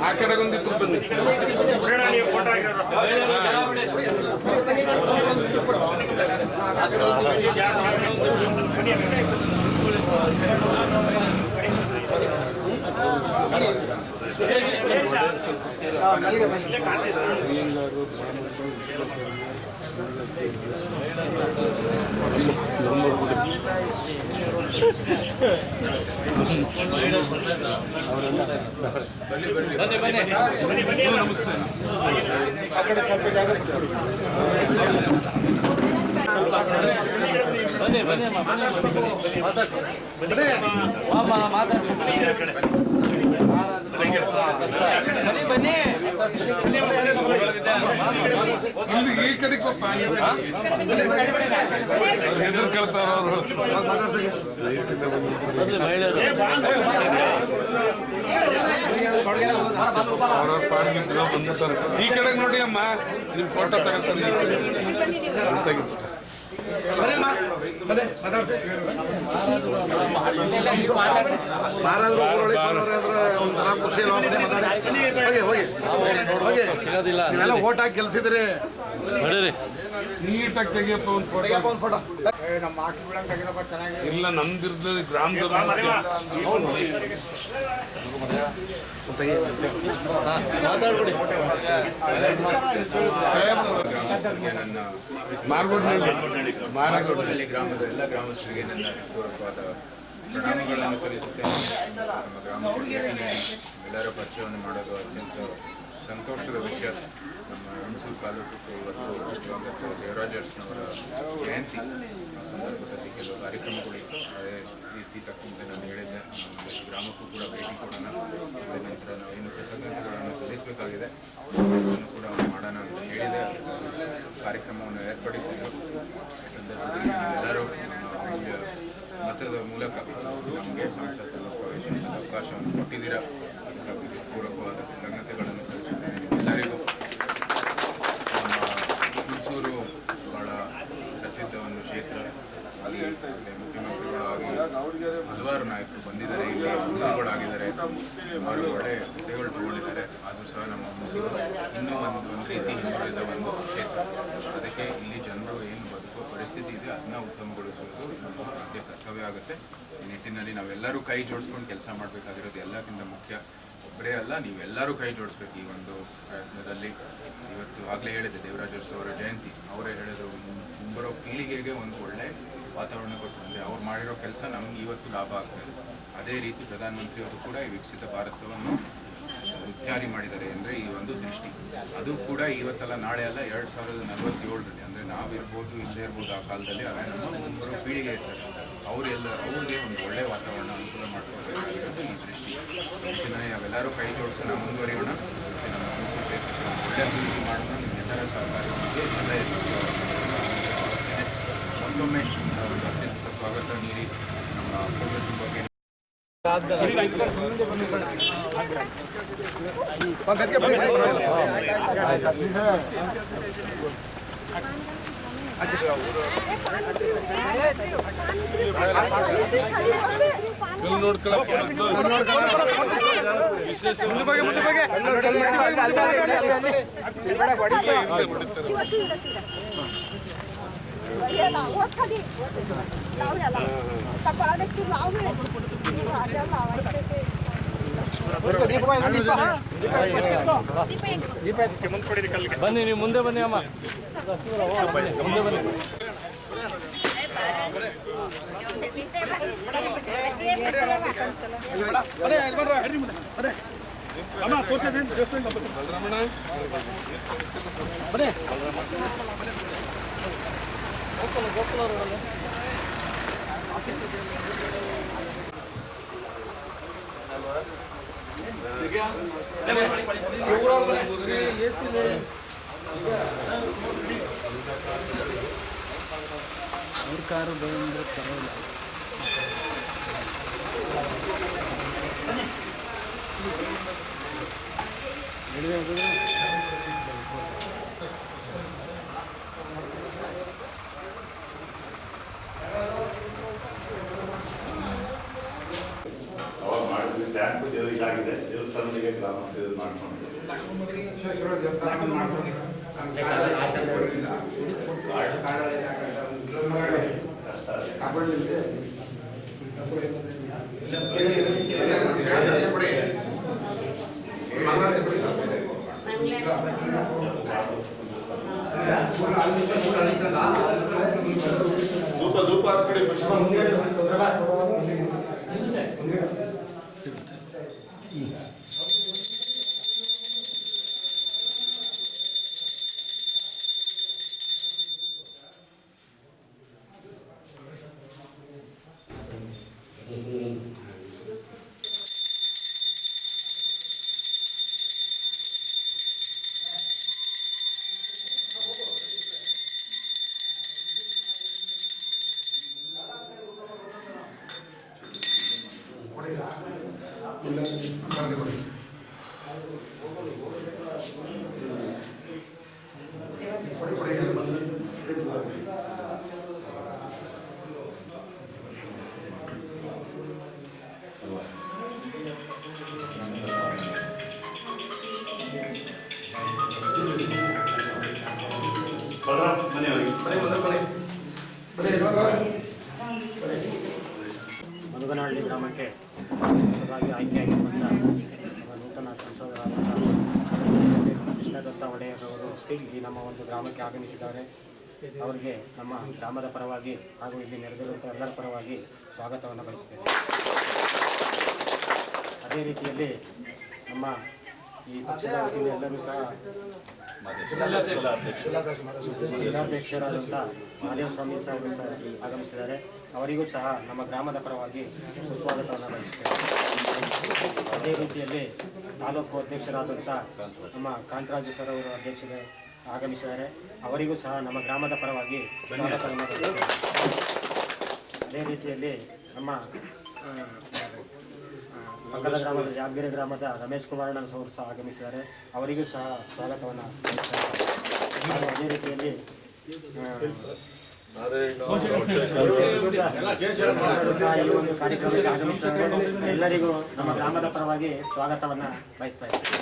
ಆ ಕಡೆಗೊಂದಿತ್ತು ಬನ್ನಿ. ಈ ಕಡೆ ಎದುರು ಕೇಳ್ತಾರ ಅವರು. ಅವ್ರವ್ರ ಪಾಡಿಗೆ ಬಂದ್ಬಿಡ್ತಾರೆ. ಈ ಕಡೆ ನೋಡಿ ಅಮ್ಮ, ನಿಮ್ ಫೋಟೋ ತಗೋತಾರೆ. ಓಟ್ ಹಾಕಿ ಗೆಲ್ಸಿದ್ರಿ, ನೀಟಾಗಿ ತೆಗಿಯಪ್ಪ ಒಂದು ಫೋಟೋ. ಇಲ್ಲ ನಮ್ದಿರ್ದು ಗ್ರಾಮದಲ್ಲಿ ಮಾರಗೋಡ್ನಹಳ್ಳಿ ಗ್ರಾಮದ ಎಲ್ಲ ಗ್ರಾಮಸ್ಥರಿಗೆ ನನ್ನ ಪೂರ್ವಕವಾದ ಪ್ರಣಾಮಗಳನ್ನು ಸಲ್ಲಿಸುತ್ತೇನೆ. ನಮ್ಮ ಗ್ರಾಮಕ್ಕೆ ಎಲ್ಲರ ಪರಿಚಯವನ್ನು ಮಾಡೋದು ಅತ್ಯಂತ ಸಂತೋಷದ ವಿಷಯ. ನಮ್ಮ ಹುಣಸೂರು ತಾಲೂಕು ಇವತ್ತು ಸ್ವಾಗತ ದೇವರಾಜರ್ಸ್ನವರ ಜಯಂತಿ ಸಂದರ್ಭದಲ್ಲಿ ಕೆಲವು ಕಾರ್ಯಕ್ರಮಗಳಿತ್ತು. ಅದೇ ರೀತಿ ತಕ್ಕಂತೆ ನಾನು ಹೇಳಿದ್ದೆ, ನಮ್ಮ ಗ್ರಾಮಕ್ಕೂ ಕೂಡ ಭೇಟಿ ಕೊಡೋಣ, ಅದ ನಂತರ ನಾವೇನು ಕೃತಜ್ಞತೆಗಳನ್ನು ಸಲ್ಲಿಸಬೇಕಾಗಿದೆ ಅದನ್ನು ಕೂಡ ಮಾಡೋಣ ಅಂತ ಹೇಳಿದೆ. ಕಾರ್ಯಕ್ರಮವನ್ನು ಏರ್ಪಡಿಸಿದ್ದು ಸಂದರ್ಭದಲ್ಲಿ ಎಲ್ಲರೂ ಮತದ ಮೂಲಕ ನಮಗೆ ಸಂಸತ್ತನ್ನು ಪ್ರವೇಶಿಸಲು ಅವಕಾಶವನ್ನು ಕೊಟ್ಟಿದ್ದೀರಾ. ಪೂರಕವಾದ ಕೃತಜ್ಞತೆಗಳನ್ನು ಸಲ್ಲಿಸುತ್ತೇನೆ. ಎಲ್ಲರಿಗೂ ನಮ್ಮ ಹುಣಸೂರು ಬಹಳ ಪ್ರಸಿದ್ಧ ಒಂದು ಕ್ಷೇತ್ರ. ಅಲ್ಲಿ ಮುಖ್ಯಮಂತ್ರಿಗಳಾಗಿ ಹಲವಾರು ನಾಯಕರು ಬಂದಿದ್ದಾರೆ, ಇಲ್ಲಿ ಮಂತ್ರಿಗಳಾಗಿದ್ದಾರೆ, ಸುಮಾರು ಒಳ್ಳೆ ಹುದ್ದೆಗಳು ತಗೊಂಡಿದ್ದಾರೆ. ಆದರೂ ಸಹ ನಮ್ಮ ಹುಣಸೂರು ಇನ್ನೂ ಒಂದು ರೀತಿ ಹಿಂದುಳಿದ ಒಂದು ಕ್ಷೇತ್ರ. ಅದಕ್ಕೆ ಇಲ್ಲಿ ಜನರು ಏನು ಬದುಕುವ ಪರಿಸ್ಥಿತಿ ಇದೆ ಅದನ್ನ ಉತ್ತಮಗೊಳಿಸುವುದು ನಮ್ಮ ಆದ್ಯ ಕರ್ತವ್ಯ ಆಗುತ್ತೆ. ಈ ನಿಟ್ಟಿನಲ್ಲಿ ನಾವೆಲ್ಲರೂ ಕೈ ಜೋಡಿಸ್ಕೊಂಡು ಕೆಲಸ ಮಾಡಬೇಕಾಗಿರೋದು ಎಲ್ಲಕ್ಕಿಂತ ಮುಖ್ಯ. ಒಬ್ಬರೇ ಅಲ್ಲ, ನೀವೆಲ್ಲರೂ ಕೈ ಜೋಡಿಸ್ಬೇಕು ಈ ಒಂದು ಪ್ರಯತ್ನದಲ್ಲಿ. ಇವತ್ತು ಆಗಲೇ ಹೇಳಿದೆ ದೇವರಾಜ ಅರಸು ಅವರ ಜಯಂತಿ, ಅವರೇ ಹೇಳಿದ್ರು ಮುಂಬರೋ ಪೀಳಿಗೆಗೆ ಒಂದು ಒಳ್ಳೆ ವಾತಾವರಣ ಕೊಟ್ಟು ಅಂದರೆ ಅವ್ರು ಮಾಡಿರೋ ಕೆಲಸ ನಮ್ಗೆ ಇವತ್ತು ಲಾಭ ಆಗ್ತದೆ. ಅದೇ ರೀತಿ ಪ್ರಧಾನಮಂತ್ರಿಯವರು ಕೂಡ ಈ ವಿಕಸಿತ ಭಾರತವನ್ನು ಜಾರಿ ಮಾಡಿದ್ದಾರೆ ಅಂದರೆ ಈ ಒಂದು ದೃಷ್ಟಿ ಅದು ಕೂಡ ಇವತ್ತಲ್ಲ ನಾಳೆ ಅಲ್ಲ 2047ರಲ್ಲಿ ಅಂದರೆ ನಾವಿರ್ಬೋದು ಇಲ್ಲದೇ ಇರ್ಬೋದು ಆ ಕಾಲದಲ್ಲಿ, ಆದರೆ ನಮ್ಮ ಮುಂಬರೋ ಪೀಳಿಗೆ ಇರ್ತಾರೆ, ಅವ್ರಿಗೆ ಒಂದು ಒಳ್ಳೆಯ ವಾತಾವರಣ ಅನುಕೂಲ ಮಾಡ್ಕೊಳ್ಬೇಕಾಗಿರೋದು ಈ ದೃಷ್ಟಿ. ಇದನ್ನೇ ನಾವೆಲ್ಲರೂ ಕೈ ಜೋಡಿಸೋಣ, ಮುಂದುವರಿಯೋಣ. ಮತ್ತು ನಮ್ಮ ಹುಣಸೂರು ಕ್ಷೇತ್ರಕ್ಕೆ ಒಳ್ಳೆಯ ಅಭಿವೃದ್ಧಿ ಮಾಡೋಣ. ನಿಮ್ಮೆಲ್ಲರ ಸಹಕಾರದೊಂದಿಗೆ ಎಲ್ಲ ಭಾವಿಸ್ತೇನೆ. ಮತ್ತೊಮ್ಮೆ ಒಂದು ಅತ್ಯಂತ ಸ್ವಾಗತ ನೀಡಿ ನಮ್ಮ ಪೂರ್ವಜರ ಬಗ್ಗೆ ವಿಶೇಷ ಬನ್ನಿ, ನೀವು ಮುಂದೆ ಬನ್ನಿ ಅಮ್ಮ, ಮುಂದೆ ಬನ್ನಿ. ಅವ್ರ ಕಾರು ಬಂದ್ರೆ ಪರವಾಗಿಲ್ಲ. ಅವಾಗ ಮಾಡಿದ್ವಿ ಟ್ಯಾಂಕ್ ಇದಾಗಿದೆ, ದೇವಸ್ಥಾನಗಳಿಗೆ ಗ್ರಾಮಸ್ಥರು ಇದು ಮಾಡ್ಕೊಂಡು ಸೂಪರ್ ಹಾಕ್ಬಿಡಿ. ಮನುಗನಹಳ್ಳಿ ಗ್ರಾಮಕ್ಕೆ ಹೊಸದಾಗಿ ಆಯ್ಕೆಯಾಗಿರುವಂಥ ನಮ್ಮ ನೂತನ ಸಂಸದರಾದಂಥ ಕೃಷ್ಣದತ್ತ ಒಡೆಯರ್ ಅವರು ಈ ನಮ್ಮ ಒಂದು ಗ್ರಾಮಕ್ಕೆ ಆಗಮಿಸಿದ್ದಾರೆ. ಅವರಿಗೆ ನಮ್ಮ ಗ್ರಾಮದ ಪರವಾಗಿ ಹಾಗೂ ಇಲ್ಲಿ ನೆರೆದಿರುವಂಥ ಎಲ್ಲರ ಪರವಾಗಿ ಸ್ವಾಗತವನ್ನು ಬಯಸ್ತೇವೆ. ಅದೇ ರೀತಿಯಲ್ಲಿ ನಮ್ಮ ಈ ಪಕ್ಷದ ವತಿಯಿಂದ ಎಲ್ಲರೂ ಸಹ ಜಿಲ್ಲಾಧ್ಯಕ್ಷರಾದಂಥ ಮಹಾದೇವ ಸ್ವಾಮಿ ಸಾಹೇಬರು ಸಹ ಆಗಮಿಸಿದ್ದಾರೆ. ಅವರಿಗೂ ಸಹ ನಮ್ಮ ಗ್ರಾಮದ ಪರವಾಗಿ ಸುಸ್ವಾಗತವನ್ನು ಬಯಸುತ್ತೇವೆ. ಅದೇ ರೀತಿಯಲ್ಲಿ ತಾಲೂಕು ಅಧ್ಯಕ್ಷರಾದಂಥ ನಮ್ಮ ಕಾಂತರಾಜು ಸರ್ ಅವರು ಅಧ್ಯಕ್ಷರೇ ಆಗಮಿಸಿದ್ದಾರೆ. ಅವರಿಗೂ ಸಹ ನಮ್ಮ ಗ್ರಾಮದ ಪರವಾಗಿ ಸ್ವಾಗತವನ್ನು ಬಯಸುತ್ತೇವೆ. ಅದೇ ರೀತಿಯಲ್ಲಿ ನಮ್ಮ ಪಕ್ಕದ ಗ್ರಾಮದ ಜಾಗಗಿರಿ ಗ್ರಾಮದ ರಮೇಶ್ ಕುಮಾರ್ ಅವರು ಸಹ ಆಗಮಿಸಿದ್ದಾರೆ. ಅವರಿಗೂ ಸಹ ಸ್ವಾಗತವನ್ನು ಹಾಗೂ ಅದೇ ರೀತಿಯಲ್ಲಿ ಸಹ ಈ ಒಂದು ಕಾರ್ಯಕ್ರಮಕ್ಕೆ ಆಗಮಿಸಿದ್ದಾರೆ. ಎಲ್ಲರಿಗೂ ನಮ್ಮ ಗ್ರಾಮದ ಪರವಾಗಿ ಸ್ವಾಗತವನ್ನು ಬಯಸ್ತಾ ಇದ್ದೇವೆ.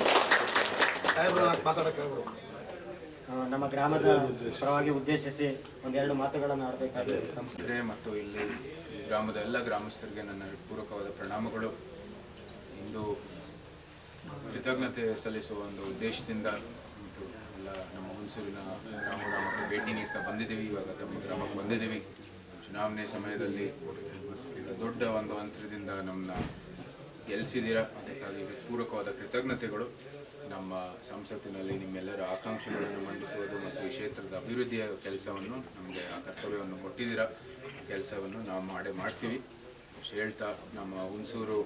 ನಮ್ಮ ಗ್ರಾಮದ ಪರವಾಗಿ ಉದ್ದೇಶಿಸಿ ಒಂದೆರಡು ಮಾತುಗಳನ್ನು ಆಡಬೇಕಾಗಿದೆ. ಮತ್ತು ಇಲ್ಲಿ ಗ್ರಾಮದ ಎಲ್ಲ ಗ್ರಾಮಸ್ಥರಿಗೆ ನನ್ನ ಪೂರ್ವಕವಾದ ಪ್ರಣಾಮಗಳು. ಇಂದು ಕೃತಜ್ಞತೆ ಸಲ್ಲಿಸುವ ಒಂದು ಉದ್ದೇಶದಿಂದ ಮತ್ತು ಎಲ್ಲ ನಮ್ಮ ಹುಣಸೂರಿನ ಗ್ರಾಮಕ್ಕೆ ಭೇಟಿ ನೀಡ್ತಾ ಬಂದಿದ್ದೀವಿ. ಇವಾಗ ತಮ್ಮ ಗ್ರಾಮಕ್ಕೆ ಬಂದಿದ್ದೀವಿ. ಚುನಾವಣೆ ಸಮಯದಲ್ಲಿ ದೊಡ್ಡ ಒಂದು ಅಂತರದಿಂದ ನಮ್ಮನ್ನ ಗೆಲ್ಲಿಸಿದ್ದೀರಾ, ಅದಕ್ಕಾಗಿ ಪೂರಕವಾದ ಕೃತಜ್ಞತೆಗಳು. ನಮ್ಮ ಸಂಸತ್ತಿನಲ್ಲಿ ನಿಮ್ಮೆಲ್ಲರ ಆಕಾಂಕ್ಷೆಗಳನ್ನು ಮಂಡಿಸುವುದು ಮತ್ತು ಈ ಕ್ಷೇತ್ರದ ಅಭಿವೃದ್ಧಿಯ ಕೆಲಸವನ್ನು ನಮಗೆ ಆ ಕರ್ತವ್ಯವನ್ನು ಕೊಟ್ಟಿದ್ದೀರಾ. ಕೆಲಸವನ್ನು ನಾವು ಮಾಡ್ತೀವಿ ಹೇಳ್ತಾ, ನಮ್ಮ ಹುಣಸೂರು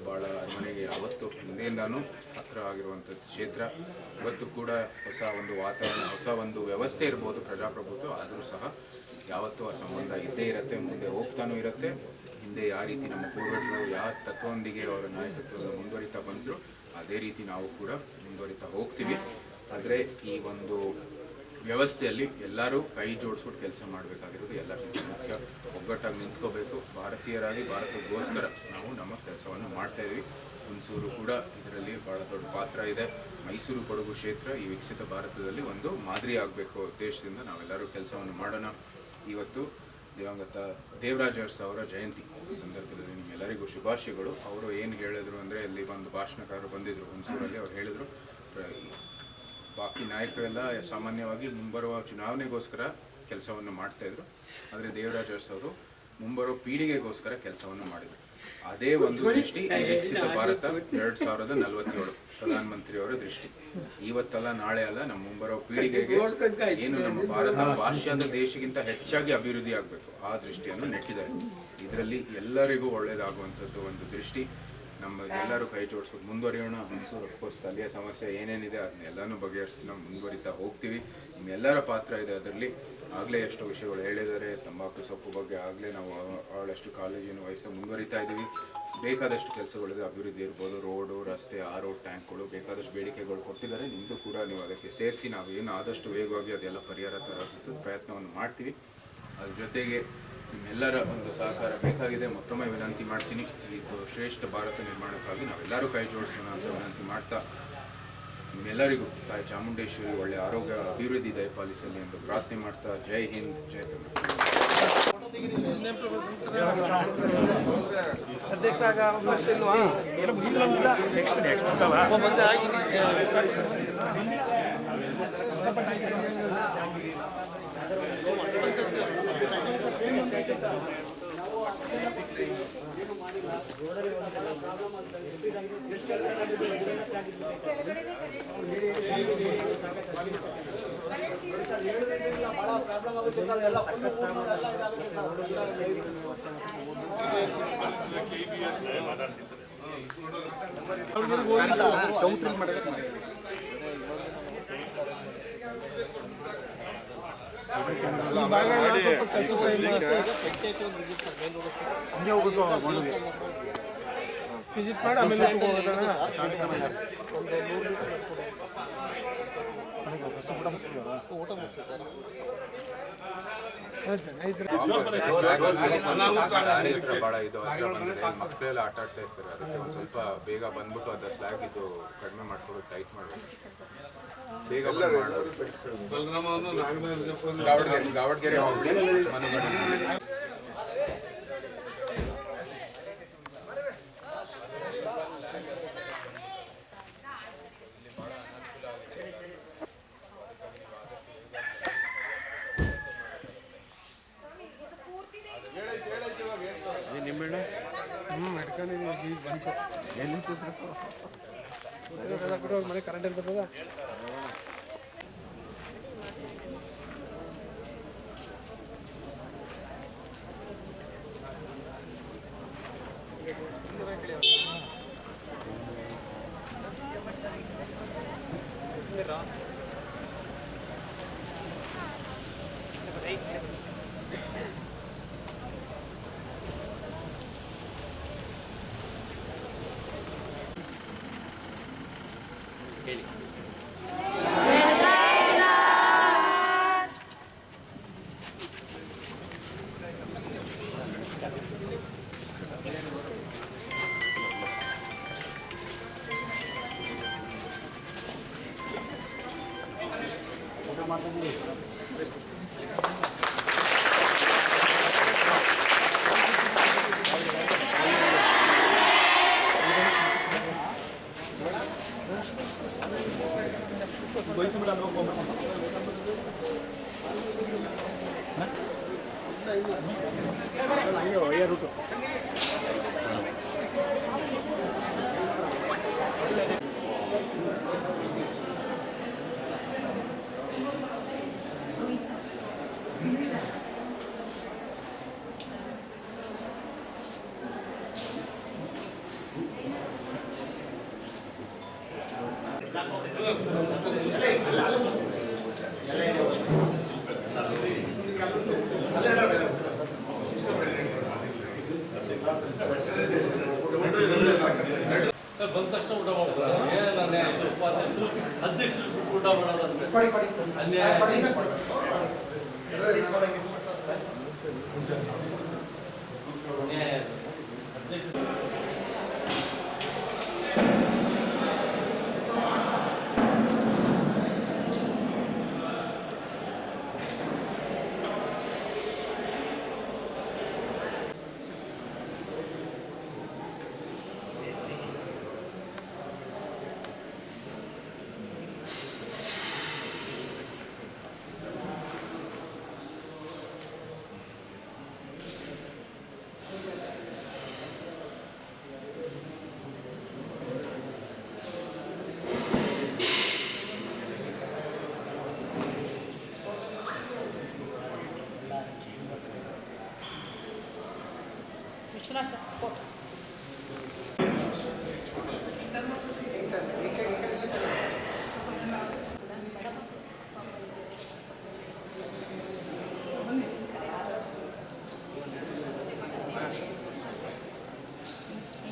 ಭಾಳ ಅರಮನೆಗೆ ಯಾವತ್ತು ಹಿಂದೆಯಿಂದಾನು ಹತ್ತಿರ ಆಗಿರುವಂಥ ಕ್ಷೇತ್ರ. ಇವತ್ತು ಕೂಡ ಹೊಸ ಒಂದು ವಾತಾವರಣ, ಹೊಸ ಒಂದು ವ್ಯವಸ್ಥೆ ಇರ್ಬೋದು ಪ್ರಜಾಪ್ರಭುತ್ವ, ಆದರೂ ಸಹ ಯಾವತ್ತೂ ಆ ಸಂಬಂಧ ಇದ್ದೇ ಇರುತ್ತೆ, ಮುಂದೆ ಹೋಗ್ತಾನೂ ಇರುತ್ತೆ. ಹಿಂದೆ ಯಾವ ರೀತಿ ನಮ್ಮ ಪೂರ್ವಜರು ಯಾವ ತತ್ವದೊಂದಿಗೆ ಅವರ ನಾಯಕತ್ವವನ್ನು ಮುಂದುವರಿತಾ ಬಂದರು, ಅದೇ ರೀತಿ ನಾವು ಕೂಡ ಮುಂದುವರಿತಾ ಹೋಗ್ತೀವಿ. ಆದರೆ ಈ ಒಂದು ವ್ಯವಸ್ಥೆಯಲ್ಲಿ ಎಲ್ಲರೂ ಕೈ ಜೋಡಿಸ್ಬಿಟ್ಟು ಕೆಲಸ ಮಾಡಬೇಕಾಗಿರೋದು ಎಲ್ಲರಿಗಿಂತ ಮುಖ್ಯ. ಒಗ್ಗಟ್ಟಾಗಿ ನಿಂತ್ಕೋಬೇಕು. ಭಾರತೀಯರಾಗಿ ಭಾರತಕ್ಕೋಸ್ಕರ ನಾವು ನಮ್ಮ ಕೆಲಸವನ್ನು ಮಾಡ್ತಾಯಿದ್ವಿ. ಹುಣಸೂರು ಕೂಡ ಇದರಲ್ಲಿ ಭಾಳ ದೊಡ್ಡ ಪಾತ್ರ ಇದೆ. ಮೈಸೂರು ಕೊಡಗು ಕ್ಷೇತ್ರ ಈ ವಿಕಸಿತ ಭಾರತದಲ್ಲಿ ಒಂದು ಮಾದರಿ ಆಗಬೇಕು ಉದ್ದೇಶದಿಂದ ನಾವೆಲ್ಲರೂ ಕೆಲಸವನ್ನು ಮಾಡೋಣ. ಇವತ್ತು ದಿವಂಗತ ದೇವರಾಜ್ ಅರಸು ಅವರ ಜಯಂತಿ. ಈ ಸಂದರ್ಭದಲ್ಲಿ ನಿಮ್ಮೆಲ್ಲರಿಗೂ ಶುಭಾಶಯಗಳು. ಅವರು ಏನು ಹೇಳಿದ್ರು ಅಂದರೆ, ಇಲ್ಲಿ ಒಂದು ಭಾಷಣಕಾರರು ಬಂದಿದ್ದರು ಹುಣಸೂರಲ್ಲಿ, ಅವ್ರು ಹೇಳಿದರು ಬಾಕಿ ನಾಯಕರೆಲ್ಲ ಸಾಮಾನ್ಯವಾಗಿ ಮುಂಬರುವ ಚುನಾವಣೆಗೋಸ್ಕರ ಕೆಲಸವನ್ನು ಮಾಡ್ತಾಯಿದ್ರು, ಆದರೆ ದೇವರಾಜ್ ಅರಸು ಅವರು ಮುಂಬರುವ ಪೀಳಿಗೆಗೋಸ್ಕರ ಕೆಲಸವನ್ನು ಮಾಡಿದರು. ಅದೇ ಒಂದು ದೃಷ್ಟಿ ಈ ವಿಕಸಿತ ಭಾರತ 2047 ಪ್ರಧಾನಮಂತ್ರಿಯವರ ದೃಷ್ಟಿ. ಇವತ್ತಲ್ಲ ನಾಳೆ ಅಲ್ಲ, ನಮ್ಮ ಮುಂಬರುವ ಪೀಳಿಗೆಗೆ ಏನು ನಮ್ಮ ಭಾರತ ಪಾಶ್ಚಾತ್ಯ ದೇಶಕ್ಕಿಂತ ಹೆಚ್ಚಾಗಿ ಅಭಿವೃದ್ಧಿ ಆಗಬೇಕು, ಆ ದೃಷ್ಟಿಯನ್ನು ನೆಟ್ಟಿದ್ದಾರೆ. ಇದರಲ್ಲಿ ಎಲ್ಲರಿಗೂ ಒಳ್ಳೆಯದಾಗುವಂಥದ್ದು ಒಂದು ದೃಷ್ಟಿ. ನಮ್ಮ ಎಲ್ಲರೂ ಕೈ ಜೋಡಿಸ್ಬಿಟ್ಟು ಮುಂದುವರಿಯೋಣ. ಹುಣಸೂರು ಅಫ್ಕೋರ್ಸ್ ಅಲ್ಲಿಯ ಸಮಸ್ಯೆ ಏನೇನಿದೆ ಅದನ್ನೆಲ್ಲನೂ ಬಗೆಹರಿಸಿ ನಾವು ಮುಂದುವರಿತಾ ಹೋಗ್ತೀವಿ. ನಿಮ್ಮೆಲ್ಲರ ಪಾತ್ರ ಇದೆ ಅದರಲ್ಲಿ. ಆಗಲೇ ಎಷ್ಟೋ ವಿಷಯಗಳು ಹೇಳಿದ್ದಾರೆ. ತಂಬಾಕು ಸೊಪ್ಪು ಬಗ್ಗೆ ಆಗಲೇ ನಾವು ಅವಳಷ್ಟು ಕಾಳಜಿಯನ್ನು ವಹಿಸ್ತಾ ಮುಂದುವರಿತಾ ಇದ್ದೀವಿ. ಬೇಕಾದಷ್ಟು ಕೆಲಸಗಳಿದೆ, ಅಭಿವೃದ್ಧಿ ಇರ್ಬೋದು, ರೋಡು, ರಸ್ತೆ, RO ಟ್ಯಾಂಕ್ಗಳು, ಬೇಕಾದಷ್ಟು ಬೇಡಿಕೆಗಳು ಕೊಟ್ಟಿದ್ದಾರೆ. ನಿಮ್ಮದು ಕೂಡ ನೀವು ಅದಕ್ಕೆ ಸೇರಿಸಿ ನಾವು ಏನು ಆದಷ್ಟು ವೇಗವಾಗಿ ಅದೆಲ್ಲ ಪರಿಹಾರ ತರೋದು ಪ್ರಯತ್ನವನ್ನು ಮಾಡ್ತೀವಿ. ಅದ್ರ ಜೊತೆಗೆ ನಿಮ್ಮೆಲ್ಲರ ಒಂದು ಸಹಕಾರ ಬೇಕಾಗಿದೆ. ಮತ್ತೊಮ್ಮೆ ವಿನಂತಿ ಮಾಡ್ತೀನಿ, ಇದು ಶ್ರೇಷ್ಠ ಭಾರತ ನಿರ್ಮಾಣಕ್ಕಾಗಿ ನಾವೆಲ್ಲರೂ ಕೈ ಜೋಡಿಸೋಣ ಅಂತ ವಿನಂತಿ ಮಾಡ್ತಾ, ನಿಮ್ಮೆಲ್ಲರಿಗೂ ತಾಯಿ ಚಾಮುಂಡೇಶ್ವರಿ ಒಳ್ಳೆಯ ಆರೋಗ್ಯ ಅಭಿವೃದ್ಧಿ ದಯಪಾಲಿಸಲಿ ಎಂದು ಪ್ರಾರ್ಥನೆ ಮಾಡ್ತಾ, ಜೈ ಹಿಂದ್, ಜೈ ಚೌಟ್ರಿ ಮಾಡಿದ್ರೆ ವಿಸಿಟ್ ಮಾಡಿ ಆಮೇಲೆ ಭಾಳ ಇದು ಹತ್ರ ಬಂದರೆ ಮಕ್ಕಳೆಲ್ಲ ಆಟ ಆಡ್ತಾ ಇರ್ತಾರೆ. ಅದಕ್ಕೆ ಒಂದು ಸ್ವಲ್ಪ ಬೇಗ ಬಂದ್ಬಿಟ್ಟು ಅದು ಸ್ಲ್ಯಾಗ್ ಇದು ಕಡಿಮೆ ಮಾಡ್ಕೊಬೇಕು, ಟೈಟ್ ಮಾಡಬೇಕು, ಬೇಗ ಗಾವಡ್ಗೆರೆ ಹೋಗ್ಬಿಡಿ ಮನುಗಡೆ. ನಿಂಬೆಹಣ್ಣು ಹಿಡ್ಕೊಂಡಿದ್ದೀವಿ, ಈಗ ಬಂತು. ಎಲ್ಲಿ ಬಿಟ್ಟು ಮನೆ ಕರೆಂಟ್ ಇರ್ತದ. ಹೇಳಿ. ಬಂದ ತಕ್ಷಣ ಊಟ ಮಾಡ್ತಾರೆ. ಏನೇ ಉಪಾಧ್ಯಕ್ಷರು ಅಧ್ಯಕ್ಷರು ಊಟ ಮಾಡೋದಂದ್ರೆ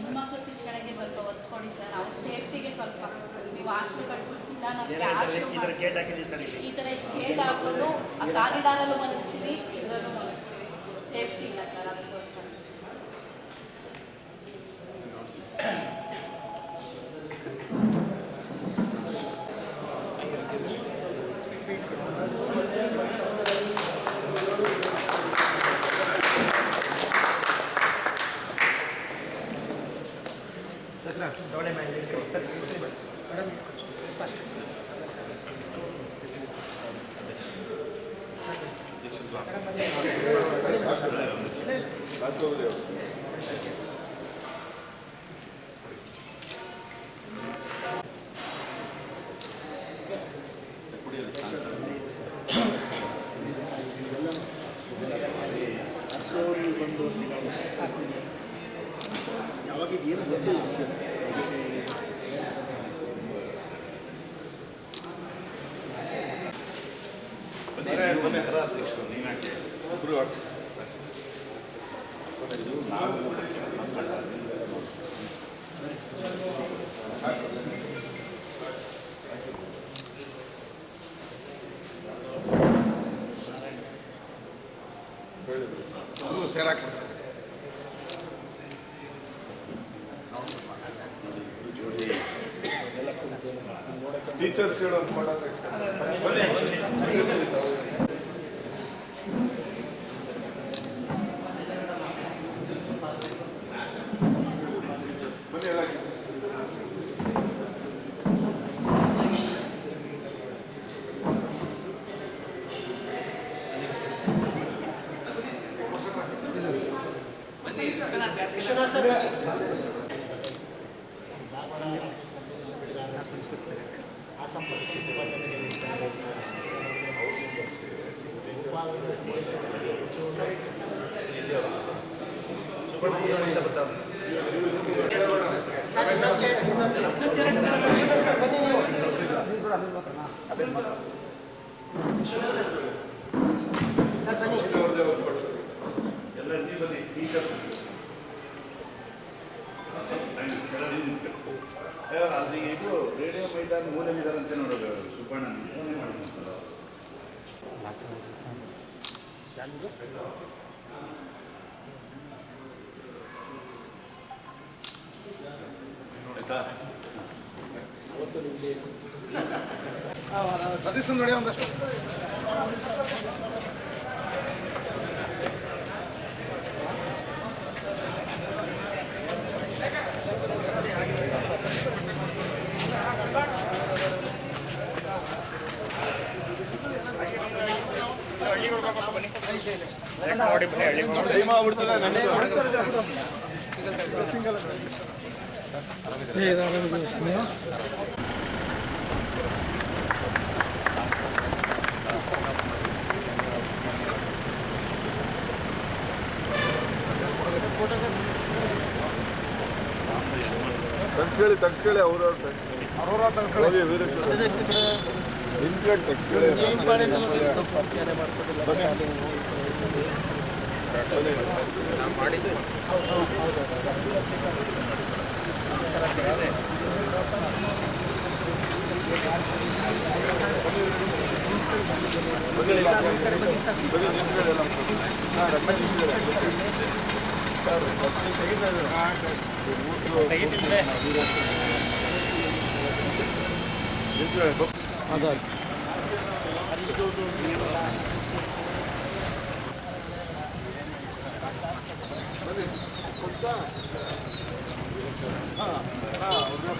ಹೆಣ್ಮಕ್ಳು ಶಿಕ್ಷಣಕ್ಕೆ ಸ್ವಲ್ಪ ಒತ್ಸ್ಕೊಡಿ ಸರ್. ಅವ್ರ ಸೇಫ್ಟಿಗೆ ಸ್ವಲ್ಪ ನೀವು ಅಷ್ಟು ಕಟ್ಬಿಡ್ತಿಲ್ಲ. ನಮ್ಗೆ ಈ ಥರ ಗೇಟ್ ಹಾಕೊಂಡು ಆ ಕಾರಿಡಾರಲ್ಲೂ ಮಲಗಿಸ್ತೀವಿ, ಇದರಲ್ಲೂ ಮಲಗಿಸ್ತೀವಿ. ಸೇಫ್ಟಿ ಇಲ್ಲ ಸರ್, ಅದಕ್ಕೋಸ್ಕರ. ಟೀಚರ್ಸ್ ಹೇಳೋದು ಮಾಡೋದು ಎಲ್ಲ ಅದು ಇದು ರೇಡಿಯೋ ಮೈದಾನ ಮೂಲಲ್ಲಿದ್ದಾರಂತೆ ನೋಡೋದು ಸುಬ್ಬಣ್ಣ ಆಯ್ತಾ ಸದಸ್ಯರು ನೋಡಿ ಒಂದಷ್ಟು ತಗ್ಸ್ಕೊಳ್ಳಿ ಅವ್ರವ್ರು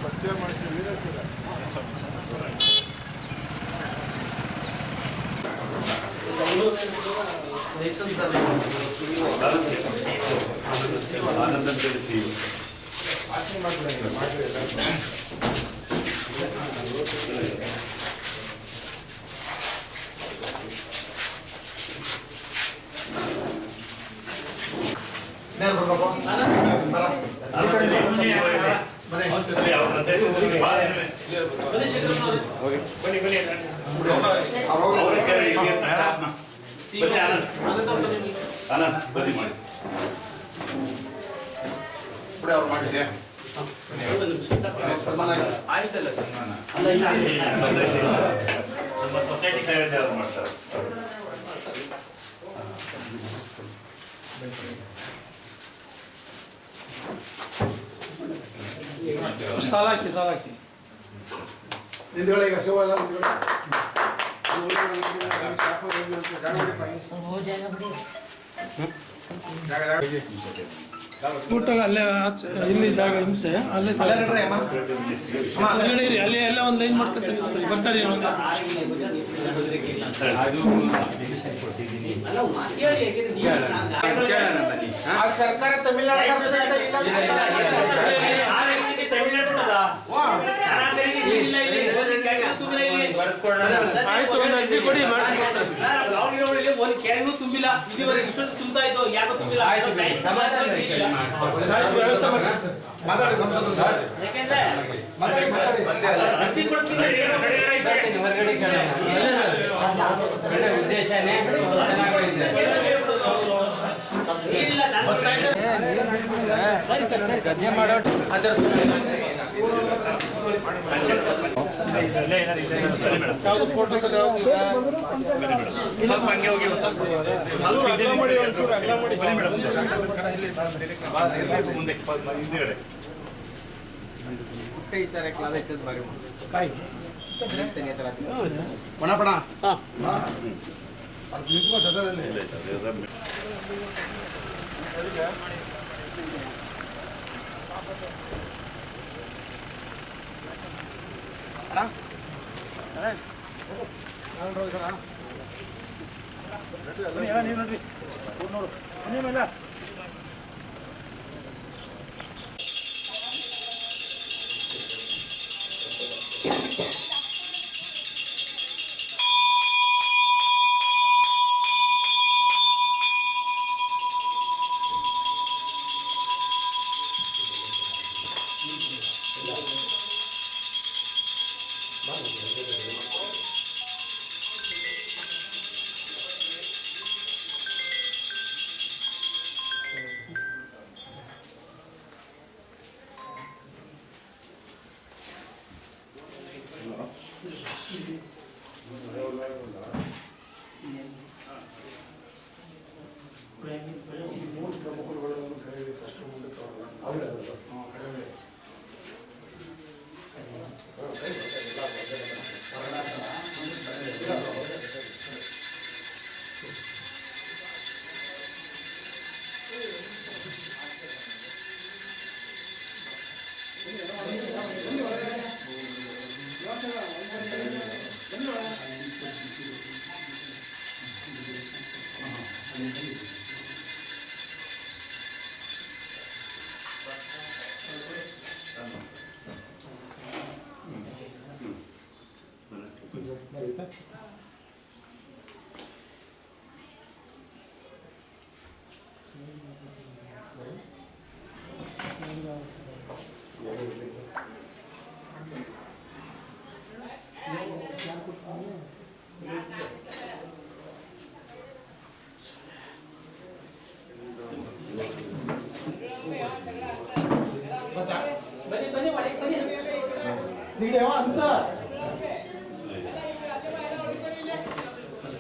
ಪರಿಚಯ ಮಾಡ್ತೀವಿ. ಆನಂದ ತಿಳಿಸಿ ಆನಂದ್ ಬನ್ನಿ ಮಾಡಿ ಅವ್ರು ಮಾಡಿದ್ಯಾ ಆಯ್ತಲ್ಲ ಸನ್ಮಾನ ನಮ್ಮ ಸೊಸೈಟಿ ಸೇವೆ ಅವ್ರು ಮಾಡ್ತಾರೆ ಸಾಲಾಕಿ ನಿಂತ್ಕೊಳ್ಳಿ ಈಗ ಶಿವ ಎಲ್ಲ ಊಟಗ ಅಲ್ಲೇ ಇಲ್ಲಿ ಜಾಗ ಹಿಂಸೆ ಅಲ್ಲೇ ಹೊರಗಡೆ ಇರಿ ಅಲ್ಲಿ ಎಲ್ಲ ಒಂದು ಲೈನ್ ಮಾಡ್ಕೊಂಡು ತೆಗಿಸ್ಕೊಳ್ಳಿ ಬರ್ತಾರೆ ಸರ್ಕಾರ ತಮಿಳ್ನಾಡು ಆಯ್ತು ಒಂದು ಅರ್ಜಿ ಕೊಡಿ ಒಂದು ಕ್ಯಾನು ತುಂಬಿಲ್ಲ ಇಲ್ಲಿವರೆಗೆ ಇಷ್ಟೊಂದು ತುಂಬ್ತಾ ಇದ್ದು ಯಾಕೋ ತುಂಬಿಲ್ಲ ಮಾತಾಡಿ ಸಂಸದರು ಯಾಕೆಂದ್ರೆ ಅರ್ಜಿ ಕೊಡ್ತೀನಿ ಉದ್ದೇಶನೇ ಗದ್ದೆ ಮಾಡೋ ಸ್ವಲ್ಪ ಹಂಗೆ ಹೋಗಿ ಮುಂದೆ ಹಿಂದಿಗಡೆ ಪಣ ಅದು ನಿಂತ್ಕೋ ಜೊತೆಯಲ್ಲಿ ನೀವು ನೋಡ್ರಿ ನೋಡು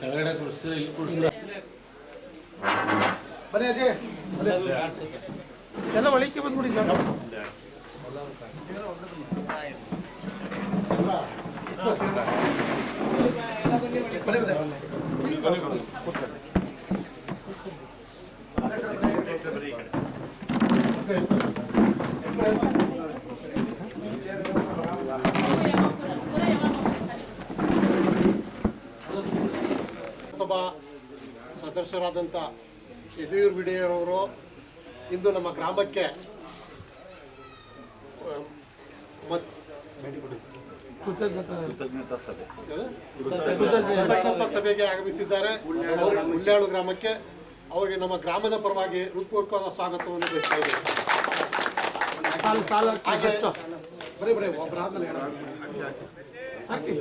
ಕೆಳಗಡೆ ಕೊಡಿಸ್ತೀರಾ ಇಲ್ಲಿ ಕೊಡಿಸ್ತೀರಾ ಎಲ್ಲ ಒಳಕ್ಕೆ ಬಂದ್ಬಿಡಿ ಸಭಾ ಸದಸ್ಯರಾದಂಥ ಯದುವೀರ್ ಬಿಡಿಯರವರು ಇಂದು ನಮ್ಮ ಗ್ರಾಮಕ್ಕೆ ಕೃತಜ್ಞತಾ ಸಭೆಗೆ ಆಗಮಿಸಿದ್ದಾರೆ. ಉಲ್ಯಾಳು ಗ್ರಾಮಕ್ಕೆ ಅವರಿಗೆ ನಮ್ಮ ಗ್ರಾಮದ ಪರವಾಗಿ ಹೃತ್ಪೂರ್ವಕವಾದ ಸ್ವಾಗತವನ್ನು ಬಯಸ್ತಾ ಇದ್ದೇವೆ. ಬರೀ ಒಬ್ಬರಾದ್ಮೇಲೆ ಹಾಕಿ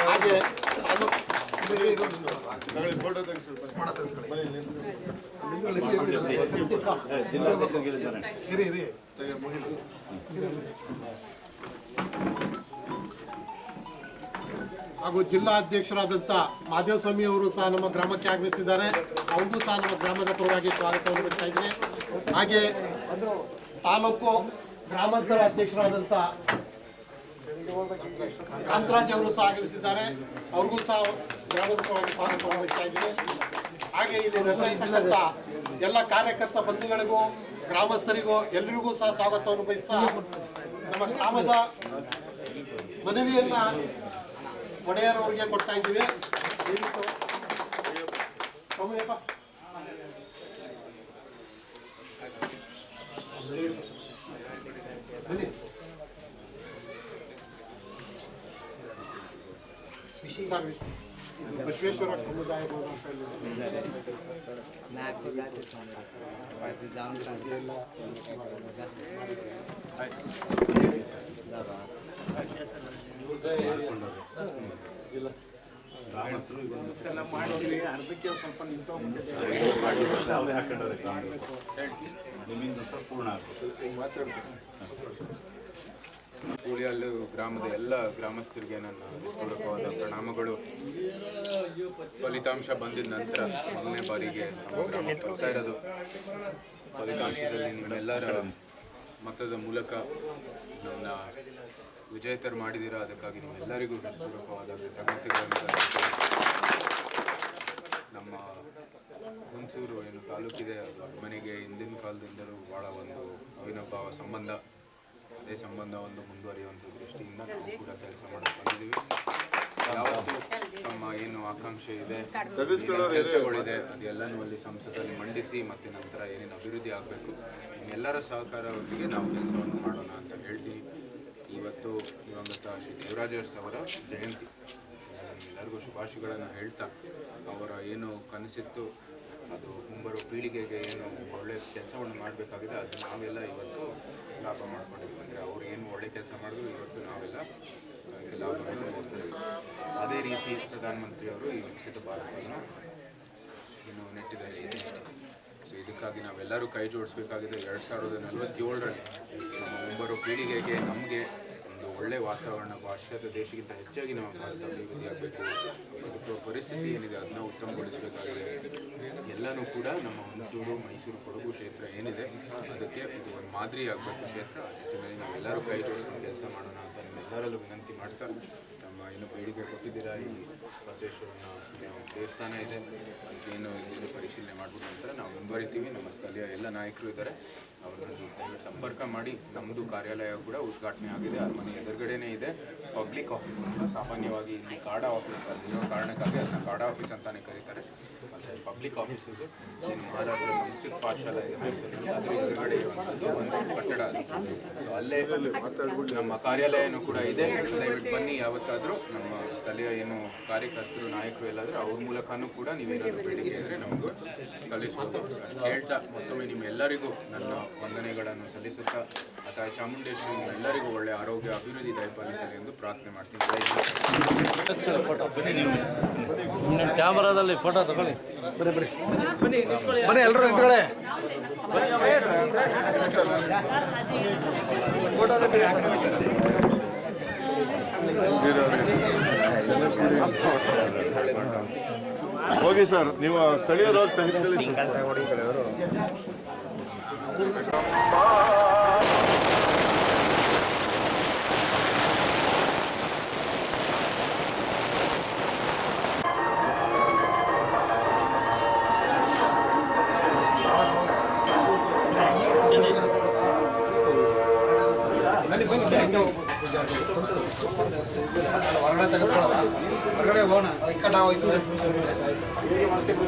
ಹಾಗೆ ಅದು ಹಾಗೂ ಜಿಲ್ಲಾಧ್ಯಕ್ಷರಾದಂಥ ಮಾದೇವಸ್ವಾಮಿ ಅವರು ಸಹ ನಮ್ಮ ಗ್ರಾಮಕ್ಕೆ ಆಗಮಿಸಿದ್ದಾರೆ. ಅವ್ರಿಗೂ ಸಹ ನಮ್ಮ ಗ್ರಾಮದ ಪರವಾಗಿ ಸ್ವಾಗತವನ್ನು ಬಯಸ್ತಾ ಇದ್ದೀನಿ. ಹಾಗೆ ತಾಲೂಕು ಗ್ರಾಮಾಂತರ ಅಧ್ಯಕ್ಷರಾದಂಥ ಕಾಂತರಾಜ್ ಅವರು ಸಹ ಆಗಮಿಸಿದ್ದಾರೆ. ಅವ್ರಿಗೂ ಸಹ ಗ್ರಾಮದ ಪರವಾಗಿ ಸ್ವಾಗತವನ್ನು ಬಯಸ್ತಾ ಇದ್ದೀನಿ. ಹಾಗೆ ಇಲ್ಲಿ ನಡೆದಿರ್ತಕ್ಕಂಥ ಎಲ್ಲ ಕಾರ್ಯಕರ್ತ ಬಂಧುಗಳಿಗೂ ಗ್ರಾಮಸ್ಥರಿಗೂ ಎಲ್ಲರಿಗೂ ಸಹ ಸ್ವಾಗತವನ್ನು ಬಯಸ್ತಾ ನಮ್ಮ ಗ್ರಾಮದ ಮನವಿಯನ್ನ ಒಡೆಯರವರಿಗೆ ಕೊಡ್ತಾ ಇದ್ದೀವಿ. ಬಸವೇಶ್ವರ ಸಮುದಾಯ ಅರ್ಧಕ್ಕೆ ಸ್ವಲ್ಪ ಉಳಿಯಲ್ಲು ಗ್ರಾಮದ ಎಲ್ಲ ಗ್ರಾಮಸ್ಥರಿಗೆ ನನ್ನ ಪೂರ್ವಕವಾದ ಪ್ರಣಾಮಗಳು. ಫಲಿತಾಂಶ ಬಂದಿದ ನಂತರ ಮೊದಲನೇ ಬಾರಿಗೆ ನಮ್ಮ ಗ್ರಾಮಕ್ಕೆ ಬರ್ತಾ ಇರೋದು. ಫಲಿತಾಂಶದಲ್ಲಿ ನಿಮ್ಮೆಲ್ಲರ ಮತದ ಮೂಲಕ ನನ್ನ ವಿಜೇತರು ಮಾಡಿದ್ದೀರಾ. ಅದಕ್ಕಾಗಿ ನಿಮ್ಮೆಲ್ಲರಿಗೂ ಪೂರ್ವಕವಾದ ಕೃತಜ್ಞತೆಗಳನ್ನು ನಮ್ಮ ಹುಣಸೂರು ಏನು ತಾಲೂಕಿದೆ ಅದು ಮನೆಗೆ ಹಿಂದಿನ ಕಾಲದಿಂದಲೂ ಭಾಳ ಒಂದು ಅವಿನಾಭಾವ ಸಂಬಂಧ. ಅದೇ ಸಂಬಂಧವನ್ನು ಮುಂದುವರಿಯುವಂಥ ದೃಷ್ಟಿಯಿಂದ ನಾವು ಕೂಡ ಕೆಲಸ ಮಾಡಿಕೊಂಡಿದ್ದೀವಿ. ಯಾವತ್ತೂ ನಮ್ಮ ಏನು ಆಕಾಂಕ್ಷೆ ಇದೆ, ಕೆಲಸಗಳಿದೆ, ಅದೆಲ್ಲನೂ ಅಲ್ಲಿ ಸಂಸದಲ್ಲಿ ಮಂಡಿಸಿ ಮತ್ತು ನಂತರ ಏನೇನು ಅಭಿವೃದ್ಧಿ ಆಗಬೇಕು ನಿಮ್ಮೆಲ್ಲರ ಸಹಕಾರದೊಂದಿಗೆ ನಾವು ಕೆಲಸವನ್ನು ಮಾಡೋಣ ಅಂತ ಹೇಳ್ತೀವಿ. ಇವತ್ತು ದಿವಂಗತ ಶ್ರೀ ದೇವರಾಜ ಅವರ ಜಯಂತಿ. ಎಲ್ಲರಿಗೂ ಶುಭಾಶಯಗಳನ್ನು ಹೇಳ್ತಾ ಅವರ ಏನು ಕನಸಿತ್ತು ಅದು ಮುಂಬರುವ ಪೀಳಿಗೆಗೆ ಏನು ಒಳ್ಳೆಯ ಕೆಲಸವನ್ನು ಮಾಡಬೇಕಾಗಿದೆ ಅದು ನಾವೆಲ್ಲ ಇವತ್ತು ಲಾಭ ಮಾಡ್ಕೊಂಡಿದ್ದೀವಿ. ಅಂದರೆ ಅವರು ಏನು ಒಳ್ಳೆ ಕೆಲಸ ಮಾಡಿದ್ರು ಇವತ್ತು ನಾವೆಲ್ಲ ಲಾಭವನ್ನು ನೋಡ್ತೀವಿ. ಅದೇ ರೀತಿ ಪ್ರಧಾನಮಂತ್ರಿಯವರು ಈ ವಿಕಸಿತ ಭಾರತವನ್ನು ಇನ್ನು ನೆಟ್ಟಿದ್ದಾರೆ ಇದೆ. ಸೊ ಇದಕ್ಕಾಗಿ ನಾವೆಲ್ಲರೂ ಕೈ ಜೋಡಿಸಬೇಕಾಗಿದೆ. 2047ರಲ್ಲಿ ನಮ್ಮ ಮುಂಬರುವ ಪೀಳಿಗೆಗೆ ನಮಗೆ ಒಂದು ಒಳ್ಳೆಯ ವಾತಾವರಣ, ಪಾಶ್ಚಾತ್ಯ ದೇಶಕ್ಕಿಂತ ಹೆಚ್ಚಾಗಿ ನಮ್ಮ ಭಾರತ ಅಭಿವೃದ್ಧಿ ಆಗಬೇಕು. ಬದುಕುವ ಪರಿಸ್ಥಿತಿ ಏನಿದೆ ಅದನ್ನ ಉತ್ತಮಗೊಳಿಸಬೇಕಾಗಿದೆ. ಎಲ್ಲನೂ ಕೂಡ ನಮ್ಮ ಹುಣಸೂರು, ಮೈಸೂರು, ಕೊಡಗು ಕ್ಷೇತ್ರ ಏನಿದೆ ಅದಕ್ಕೆ ಇದು ಒಂದು ಮಾದರಿ ಆಗಬೇಕು ಕ್ಷೇತ್ರ. ಆ ನಿಟ್ಟಿನಲ್ಲಿ ನಾವೆಲ್ಲರೂ ಕೈ ಜೋಡಿಸ್ಕೊಂಡು ಕೆಲಸ ಮಾಡೋಣ ಅಂತ ನಿಮ್ಮೆಲ್ಲರಲ್ಲೂ ವಿನಂತಿ ಮಾಡ್ತಾ, ನಮ್ಮ ಏನು ಬೇಡಿಕೆ ಕೊಟ್ಟಿದ್ದೀರಾ ಈ ಬಸವೇಶ್ವರನ ದೇವಸ್ಥಾನ ಇದೆ ಅದಕ್ಕೇನು ಪರಿಶೀಲನೆ ಮಾಡಿಬಿಟ್ಟು ನಂತರ ನಾವು ಮುಂದುವರಿತೀವಿ. ನಮ್ಮ ಸ್ಥಳೀಯ ಎಲ್ಲ ನಾಯಕರು ಇದ್ದಾರೆ, ಅವರನ್ನು ದಯವಿಟ್ಟು ಸಂಪರ್ಕ ಮಾಡಿ. ನಮ್ಮದು ಕಾರ್ಯಾಲಯ ಕೂಡ ಉದ್ಘಾಟನೆ ಆಗಿದೆ, ಅರಮನೆ ಎದುರುಗಡೆನೇ ಇದೆ. ಪಬ್ಲಿಕ್ ಆಫೀಸ್ ಅಂತ ಸಾಮಾನ್ಯವಾಗಿ ಇಲ್ಲಿ ಕಾಡಾ ಆಫೀಸ್ ಅಲ್ಲಿರೋ ಕಾರಣಕ್ಕಾಗಿ ಅದನ್ನ ಕಾಡಾ ಆಫೀಸ್ ಅಂತಾನೆ ಕರೀತಾರೆ. ಮತ್ತು ಪಬ್ಲಿಕ್ ಆಫೀಸ್ ಇದು ಮಹಾರಾಜರ ಸಂಸ್ಕೃತ ಪಾಠಶಾಲೆ ಇದೆ ಮೈಸೂರಿನಲ್ಲಿ, ಅದರ ಎದುರುಗಡೆ ಇರುವಂಥದ್ದು ಒಂದು ಕಟ್ಟಡ ಅದು. ಸೊ ಅಲ್ಲೇ ನಮ್ಮ ಕಾರ್ಯಾಲಯನೂ ಕೂಡ ಇದೆ. ದಯವಿಟ್ಟು ಬನ್ನಿ, ಯಾವತ್ತಾದರೂ ನಮ್ಮ ಸ್ಥಳೀಯ ಏನು ಕಾರ್ಯಕರ್ತರು ನಾಯಕರು ಎಲ್ಲಾದರೂ ಅವ್ರ ಮೂಲಕನೂ ಕೂಡ ನೀವೇನಾದರೂ ಬೇಡಿಕೆ ಇದ್ದರೆ ನಮಗೂ ಸಲ್ಲಿಸ್ಬೋದು. ಹೇಳ್ತಾ ಮತ್ತೊಮ್ಮೆ ನಿಮ್ಮೆಲ್ಲರಿಗೂ ನನ್ನ ವಂದನೆಗಳನ್ನು ಸಲ್ಲಿಸುತ್ತಾ ಅಥವಾ ಚಾಮುಂಡೇಶ್ವರಿ ನಿಮ್ಮೆಲ್ಲರಿಗೂ ಒಳ್ಳೆಯ ಆರೋಗ್ಯ ಅಭಿವೃದ್ಧಿ ದಯಪಾಲಿಸಲಿ ಎಂದು ಪ್ರಾರ್ಥನೆ ಮಾಡ್ತೀನಿ. ಕ್ಯಾಮರಾದಲ್ಲಿ ಫೋಟೋ ತಗೊಳ್ಳಿ. ಬನ್ನಿ ಎಲ್ಲರೂ ನಿಂತ್ಕೊಳ್ಳಿ. ಹೋಗಿ ಸರ್, ನೀವು ಸ್ಥಳೀಯರು ತೆಗೆದುಕೊಳ್ಳಿ. ಹೊರಗಡೆ ತೆಗೆಸ್ಕೊಳ್ಳೋಣ, ಹೊರಗಡೆ ಹೋಗೋಣ. ಇಕ್ಕಟ್ಟ ಹೋಯ್ತು. ಹೇಗೆ ಮಾಡಿಸ್ತೀವಿ?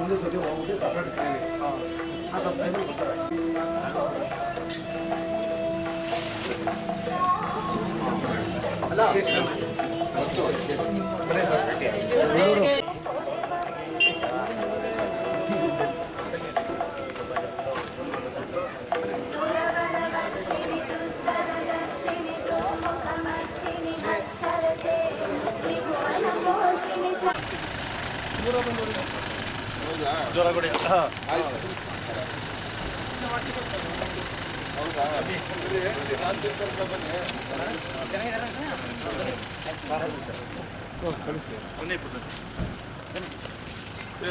ಮುಂದೆ ಸತಿ ಹೋಗ್ಬಿಟ್ಟು ಸಪ್ರೇಟ್ ಕಾಯಿಲೆ ಆ ತಪ್ಪು ಬರ್ತಾರೆ. ಜ್ವರ ಕೊಡಿ.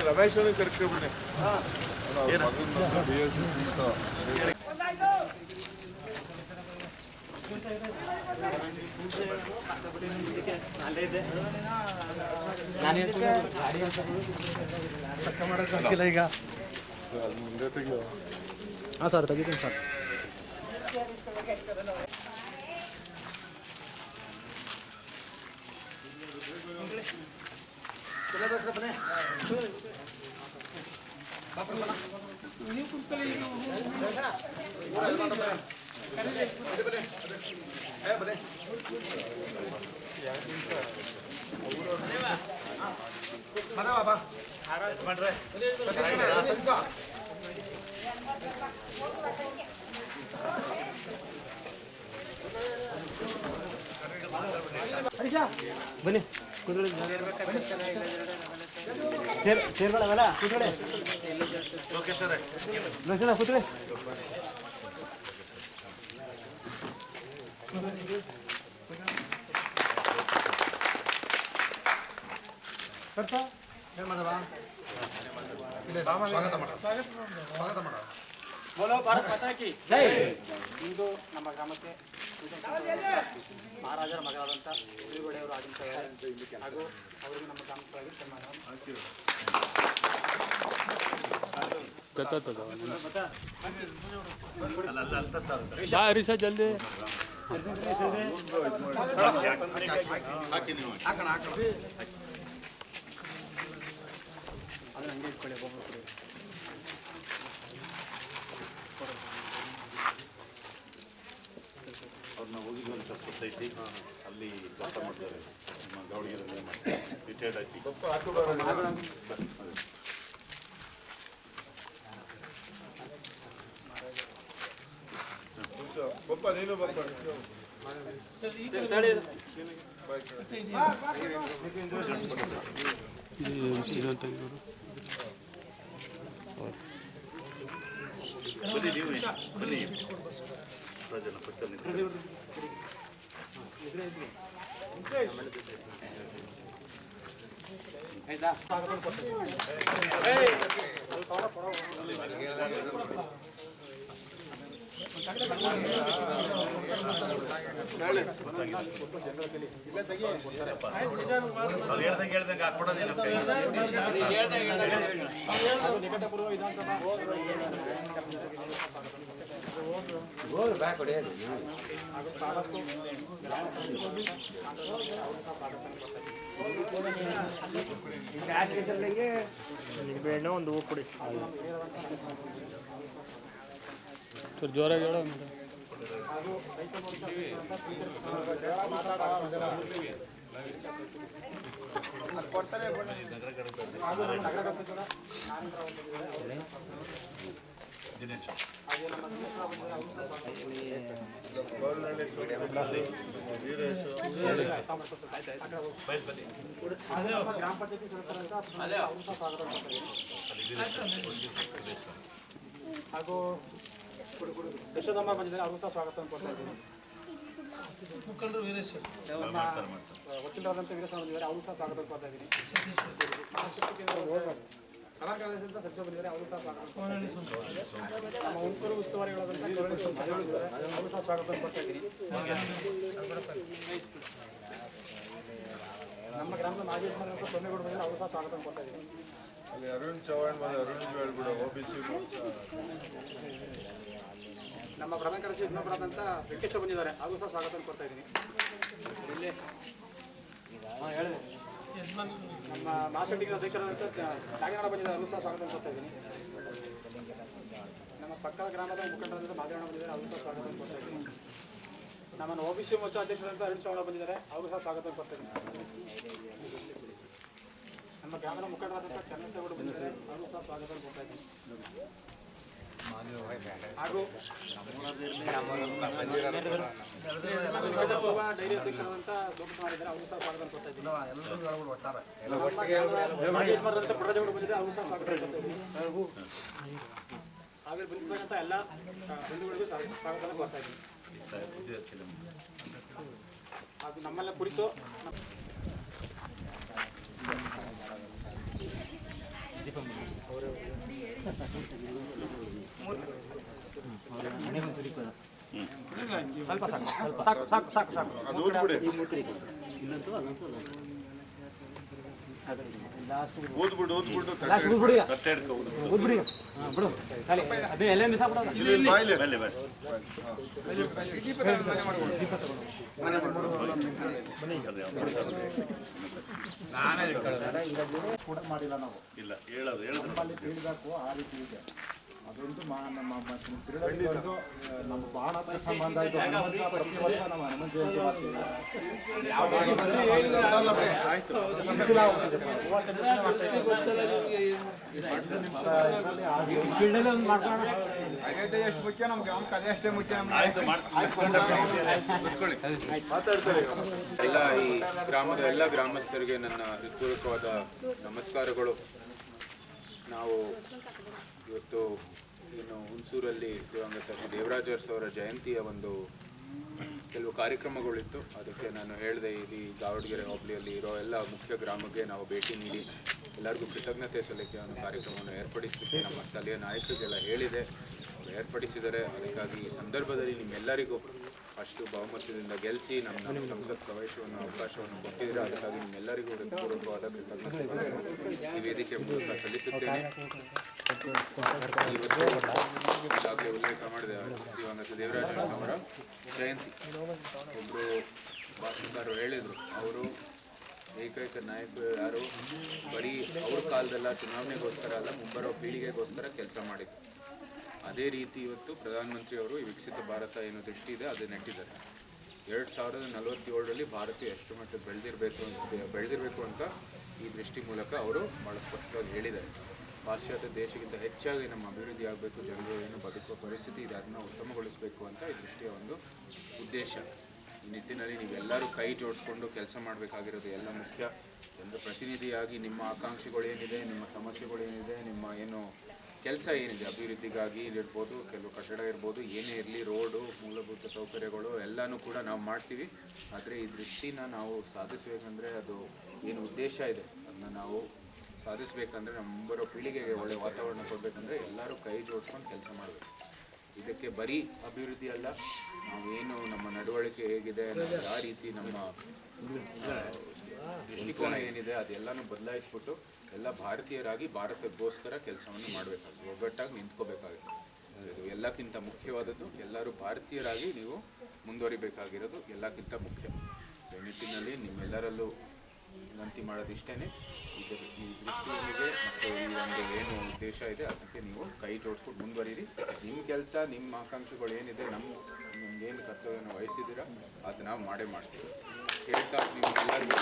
ರಮೇಶ್ ಕರ್ಕೊಂಡ್ಬಿಡಿ. ಈಗ ಹಾಂ ಸರ್, ತೆಗಿತೀನಿ ಸರ್. ನೀವು ಕುತ್ಕೊಳ್ಳಿ. ಬನ್ನಿ ಕುದುರೆ ಸೇರ್ಗಳಲ್ಲ ಕುದುರೆ ಲೋಕೇಶ್ವರ ಕುದುರೆ ಸ್ವಾಗತ ಮಾಡ. ಬೋಲೋ ಭಾರತ್ ಮಾತಾ ಕಿ ಜೈ. ಇಂದು ನಮ್ಮ ಗ್ರಾಮಕ್ಕೆ ಮಹಾರಾಜರ ಮಗರಾದಂಥ ಹುಲಿಗೋಡೆಯವರು ಆಗಮಿಸಿದ್ದಾರೆ ಹಾಗೂ ಅವರಿಗೆ ನಮ್ಮ ಗ್ರಾಮಕ್ಕಾಗಿ ಸನ್ಮಾನ. ಜಲ್ದಿ ಅದನ್ನ ಹಂಗೆ ಇಟ್ಕೊಳ್ಳಿ. ಸೊಸೈಟಿ ಅಲ್ಲಿ ಕೆಲಸ ಮಾಡ್ತಾರೆ. ನಮ್ಮ ದಾವಣಗೆರೆಯಲ್ಲಿ ರಿಟೈರ್ಡ್ ಆಯ್ತು. ನೀನು ಬನ್ನಿ, ನೀವು ಬನ್ನಿ ರಾಜನ ಪಕ್ಕದಲ್ಲಿ ಹೇಳ್ದಂಗೆ ಹಾಕ್ಬಿಡೋದು. ನಿಕಟಪೂರ್ವ ವಿಧಾನಸಭಾ ಹಾಗೂ ತಾಲೂಕು ಒಂದು ಹೂ ಕೊಡಿ ಜೋರಾಗಿ ಹೇಳೋ. ಹಾಗೂ ದಿನೇಶ್ ಗ್ರಾಮ ಪಂಚಾಯತಿ ಹಾಗೂ ಯಶೋದಮ್ಮ ಬಂದಿದ್ದಾರೆ, ಅವ್ರಿಗೂ ಸಹ ಸ್ವಾಗತ ಕೊಡ್ತಾ ಇದ್ದೀನಿ. ಮುಖಂಡರು ವೀರೇಶ್ ವಕೀಲರಾದಂಥ ವೀರೇಶ್ ಬಂದಿದ್ದಾರೆ, ಅವ್ರಿಗೂ ಸಹ ಸ್ವಾಗತ ಕೊಡ್ತಾ ಇದ್ದೀನಿ. ಕಲಾಕಾರದಿಂದ ಸಚಿವ ಬಂದಿದ್ದಾರೆ, ಅವರು ಸಹ ಸ್ವಾಗತ. ನಮ್ಮ ಹುಣಸೂರು ಉಸ್ತುವಾರಿಗಳಾದಂಥ ಅವರು ಸಹ ಸ್ವಾಗತ ಕೊಡ್ತಾ ಇದ್ದೀನಿ. ನಮ್ಮ ಗ್ರಾಮದ ಮಾಜಿ ಯಜಮಾನರು ಸೊನ್ನೆಗೌಡ ಬಂದಿದ್ದಾರೆ, ಅವರು ಸಹ ಸ್ವಾಗತ ಕೊಡ್ತಾ ಇದ್ದೀನಿ. ಅಲ್ಲಿ ಅರುಣ್ ಚೌಹಾಣ್ ಬಂದು ಅರುಣ್ ಹೇಳ್ಬಿಡ OBC. ನಮ್ಮ ಪ್ರಧಾನ ಕಾರ್ಯದರ್ಶಿ ಇನ್ನೊಬ್ಬರಾದಂಥ ವೆಂಕಟೇಶ್ವರ ಬಂದಿದ್ದಾರೆ, ಹಾಗೂ ಸಹ ಸ್ವಾಗತ ಕೊಡ್ತಾ ಇದ್ದೀನಿ. ಹೇಳಿದೆ ನಮ್ಮ ಮಾರ್ಕೆಟಿಂಗ್ ಅಧ್ಯಕ್ಷರಾದಂಥ ನಾಗೇಗೌಡ ಬಂದಿದ್ದಾರೆ, ಅವರು ಸಹ ಸ್ವಾಗತ ಕೊಡ್ತಾ ಇದ್ದೀನಿ. ನಮ್ಮ ಪಕ್ಕದ ಗ್ರಾಮದ ಮುಖಂಡರಾದಂಥ ಮಾದೇಗೌಡ ಬಂದಿದ್ದಾರೆ, ಅವರು ಸಹ ಸ್ವಾಗತ ಕೊಡ್ತಾ ಇದ್ದೀನಿ. ನಮ್ಮನ್ನು OBC ಮೋರ್ಚಾ ಅಧ್ಯಕ್ಷರಾದಂಥ ಅರುಣ್ ಚೌಹಾಣ್ ಬಂದಿದ್ದಾರೆ, ಅವರು ಸಹ ಸ್ವಾಗತ ಕೊಡ್ತಾ ಇದ್ದೀನಿ. ನಮ್ಮ ಗ್ರಾಮದ ಮುಖಂಡರಾದಂಥ ಚಂದ್ರಶೇಗೌಡ ಬಂದಿದ್ದಾರೆ, ಅವರು ಸಹ ಸ್ವಾಗತ ಕೊಡ್ತಾ ಇದ್ದೀನಿ. ಹಾಗೂ ಡೈರಿ ಅಧ್ಯಕ್ಷರಾದಂಥ ಲೋಕಕುಮಾರ್ ಇದ್ದಾರೆ, ಅವರು ಸಹ ಸ್ವಾಗತ ಕೊಡ್ತಾ ಇದ್ದೀನಿ. ಪುಟ್ಟರಾಜೇಗೌಡ ಬಂದಿದ್ದಾರೆ, ಅವರು ಸಹ ಸ್ವಾಗತ ಕೊಡ್ತಾ ಇದ್ದೀನಿ. ಹಾಗೆ ಬಂದಿರ್ತಕ್ಕಂಥ ಎಲ್ಲ ಬಂಧುಗಳಿಗೂ ಸ್ವಾಗತ ಕೊಡ್ತಾ ಇದ್ದೀನಿ. ಹಾಗೂ ನಮ್ಮೆಲ್ಲ ಕುರಿತು ಸ್ವಲ್ಪ ಸಾಕು ಸಾಕು ಸಾಕು ಸಾಕು ಸಾಕು ಓದ್ಬಿಡು ಬಿಡು ಅದೇ ಎಲ್ಲ ಮಿಸ್ ಆಗ್ಬಿಡೋದು. ಕೂಡ ಮಾಡಿಲ್ಲ ನಾವು. ಇಲ್ಲ ಹೇಳೋದು ನಮ್ಮಲ್ಲಿ ತಿಳಿಬೇಕು ಆ ರೀತಿ ಇದೆ. ಅದೊಂದು ನಮ್ಮ ಕ್ರೀಡೆಗಳು ನಮ್ಮ ಬಾಣ ಸಂಬಂಧ ಇದು. ಪ್ರತಿ ವರ್ಷ ನಮ್ಮ ಹನುಮಂತ ಜಯಂತಿ ಮಾಡ್ತೀವಿ. ಎಷ್ಟು ಮುಖ್ಯ ನಮ್ಮ ಗ್ರಾಮಕ್ಕೆ ಅದೇ ಅಷ್ಟೇ ಮುಖ್ಯ. ಎಲ್ಲ ಈ ಗ್ರಾಮದ ಎಲ್ಲ ಗ್ರಾಮಸ್ಥರಿಗೆ ನನ್ನ ಹೃತ್ಪೂರ್ವಕವಾದ ನಮಸ್ಕಾರಗಳು. ನಾವು ಇವತ್ತು ಏನು ಹುಣಸೂರಲ್ಲಿ ದಿವಂಗತ ದೇವರಾಜ ಅರಸು ಅವರ ಜಯಂತಿಯ ಒಂದು ಕೆಲವು ಕಾರ್ಯಕ್ರಮಗಳಿತ್ತು. ಅದಕ್ಕೆ ನಾನು ಹೇಳಿದೆ, ಇಲ್ಲಿ ದಾವಣಗೆರೆ ಹೋಬಳಿಯಲ್ಲಿ ಇರೋ ಎಲ್ಲ ಮುಖ್ಯ ಗ್ರಾಮಕ್ಕೆ ನಾವು ಭೇಟಿ ನೀಡಿ ಎಲ್ಲರಿಗೂ ಕೃತಜ್ಞತೆ ಸಲ್ಲಿಕೆ ಒಂದು ಕಾರ್ಯಕ್ರಮವನ್ನು ಏರ್ಪಡಿಸಲಿಕ್ಕೆ ನಮ್ಮ ಸ್ಥಳೀಯ ನಾಯಕರಿಗೆಲ್ಲ ಹೇಳಿದೆ, ಏರ್ಪಡಿಸಿದ್ದಾರೆ. ಅದಕ್ಕಾಗಿ ಈ ಸಂದರ್ಭದಲ್ಲಿ ನಿಮ್ಮೆಲ್ಲರಿಗೂ ಅಷ್ಟು ಬಹುಮತದಿಂದ ಗೆಲ್ಲಿಸಿ ನಮ್ಮ ಸಂಸತ್ ಪ್ರವೇಶವನ್ನು ಅವಕಾಶವನ್ನು ಕೊಟ್ಟಿದ್ದೀರಾ. ಅದಕ್ಕಾಗಿ ನಿಮ್ಮೆಲ್ಲರಿಗೂ ಹೃತ್ಪೂರ್ವಕವಾದ ಕೃತಜ್ಞತೆ ಈ ವೇದಿಕೆ ಮೂಲಕ ಸಲ್ಲಿಸುತ್ತೇನೆ. ಇವತ್ತು ಈಗಾಗಲೇ ಉಲ್ಲೇಖ ಮಾಡಿದ ದಿವಂಗತ ದೇವರಾಜ ಅರಸು ಅವರ ಜಯಂತಿ. ಒಬ್ಬರು ಭಾಷಣಕಾರರು ಹೇಳಿದರು, ಅವರು ಏಕೈಕ ನಾಯಕರು ಯಾರು ಬರೀ ಅವ್ರ ಕಾಲದಲ್ಲ ಚುನಾವಣೆಗೋಸ್ಕರ ಅಲ್ಲ, ಮುಂಬರೋ ಪೀಳಿಗೆಗೋಸ್ಕರ ಕೆಲಸ ಮಾಡಿದ್ರು. ಅದೇ ರೀತಿ ಇವತ್ತು ಪ್ರಧಾನಮಂತ್ರಿಯವರು ಈ ವಿಕಸಿತ ಭಾರತ ಏನು ದೃಷ್ಟಿ ಇದೆ ಅದು ನೆಟ್ಟಿದ್ದಾರೆ. 2047 ಭಾರತ ಎಷ್ಟು ಮಟ್ಟಿಗೆ ಬೆಳೆದಿರಬೇಕು ಅಂತ ಈ ದೃಷ್ಟಿ ಮೂಲಕ ಅವರು ಭಾಳ ಸ್ಪಷ್ಟವಾಗಿ ಹೇಳಿದ್ದಾರೆ. ಪಾಶ್ಚಾತ್ಯ ದೇಶಕ್ಕಿಂತ ಹೆಚ್ಚಾಗಿ ನಮ್ಮ ಅಭಿವೃದ್ಧಿ ಆಗಬೇಕು, ಜನರು ಏನು ಬದುಕುವ ಪರಿಸ್ಥಿತಿ ಇದೆ ಅದನ್ನು ಉತ್ತಮಗೊಳಿಸಬೇಕು ಅಂತ ಈ ದೃಷ್ಟಿಯ ಒಂದು ಉದ್ದೇಶ. ಈ ನಿಟ್ಟಿನಲ್ಲಿ ನೀವೆಲ್ಲರೂ ಕೈ ಜೋಡಿಸ್ಕೊಂಡು ಕೆಲಸ ಮಾಡಬೇಕಾಗಿರೋದು ಎಲ್ಲ ಮುಖ್ಯ. ಒಂದು ಪ್ರತಿನಿಧಿಯಾಗಿ ನಿಮ್ಮ ಆಕಾಂಕ್ಷೆಗಳು ಏನಿದೆ, ನಿಮ್ಮ ಸಮಸ್ಯೆಗಳು ಏನಿದೆ, ನಿಮ್ಮ ಏನು ಕೆಲಸ ಏನಿದೆ ಅಭಿವೃದ್ಧಿಗಾಗಿ ಇಲ್ಲಿರ್ಬೋದು, ಕೆಲವು ಕಟ್ಟಡ ಇರ್ಬೋದು, ಏನೇ ಇರಲಿ, ರೋಡು, ಮೂಲಭೂತ ಸೌಕರ್ಯಗಳು ಎಲ್ಲನೂ ಕೂಡ ನಾವು ಮಾಡ್ತೀವಿ. ಆದರೆ ಈ ದೃಷ್ಟಿನ ನಾವು ಸಾಧಿಸಬೇಕಂದ್ರೆ ಅದು ಏನು ಉದ್ದೇಶ ಇದೆ ಅದನ್ನ ನಾವು ಸಾಧಿಸಬೇಕಂದ್ರೆ ನಮ್ಮ ಮುಂಬರೋ ಪೀಳಿಗೆಗೆ ಒಳ್ಳೆಯ ವಾತಾವರಣ ಕೊಡಬೇಕಂದ್ರೆ ಎಲ್ಲರೂ ಕೈ ಜೋಡಿಸ್ಕೊಂಡು ಕೆಲಸ ಮಾಡಬೇಕು. ಇದಕ್ಕೆ ಬರೀ ಅಭಿವೃದ್ಧಿ ಅಲ್ಲ, ನಾವೇನು ನಮ್ಮ ನಡವಳಿಕೆ ಹೇಗಿದೆ, ಯಾವ ರೀತಿ ನಮ್ಮ ದೃಷ್ಟಿಕೋನ ಏನಿದೆ ಅದೆಲ್ಲನೂ ಬದಲಾಯಿಸ್ಬಿಟ್ಟು ಎಲ್ಲ ಭಾರತೀಯರಾಗಿ ಭಾರತಕ್ಕೋಸ್ಕರ ಕೆಲಸವನ್ನು ಮಾಡಬೇಕಾಗುತ್ತೆ, ಒಗ್ಗಟ್ಟಾಗಿ ನಿಂತ್ಕೋಬೇಕಾಗುತ್ತೆ. ಇದು ಎಲ್ಲಕ್ಕಿಂತ ಮುಖ್ಯವಾದದ್ದು. ಎಲ್ಲರೂ ಭಾರತೀಯರಾಗಿ ನೀವು ಮುಂದುವರಿಬೇಕಾಗಿರೋದು ಎಲ್ಲಕ್ಕಿಂತ ಮುಖ್ಯ. ಈ ನಿಟ್ಟಿನಲ್ಲಿ ನಿಮ್ಮೆಲ್ಲರಲ್ಲೂ ವಿನಂತಿ ಮಾಡೋದಿಷ್ಟೇ, ಈ ದೃಷ್ಟಿಯೊಂದಿಗೆ ಮತ್ತು ಈ ಒಂದು ಏನು ಉದ್ದೇಶ ಇದೆ ಅದಕ್ಕೆ ನೀವು ಕೈ ಜೋಡಿಸ್ಕೊಂಡು ಮುಂದುವರಿರಿ. ನಿಮ್ಮ ಕೆಲಸ, ನಿಮ್ಮ ಆಕಾಂಕ್ಷೆಗಳು ಏನಿದೆ, ನಿಮ್ಗೇನು ಕರ್ತವ್ಯವನ್ನು ವಹಿಸಿದ್ದೀರಾ ಅದು ನಾವು ಮಾಡೇ ಮಾಡ್ತೀವಿ. ಹೇಳ್ತಾ ನೀವು ಎಲ್ಲರಿಗೂ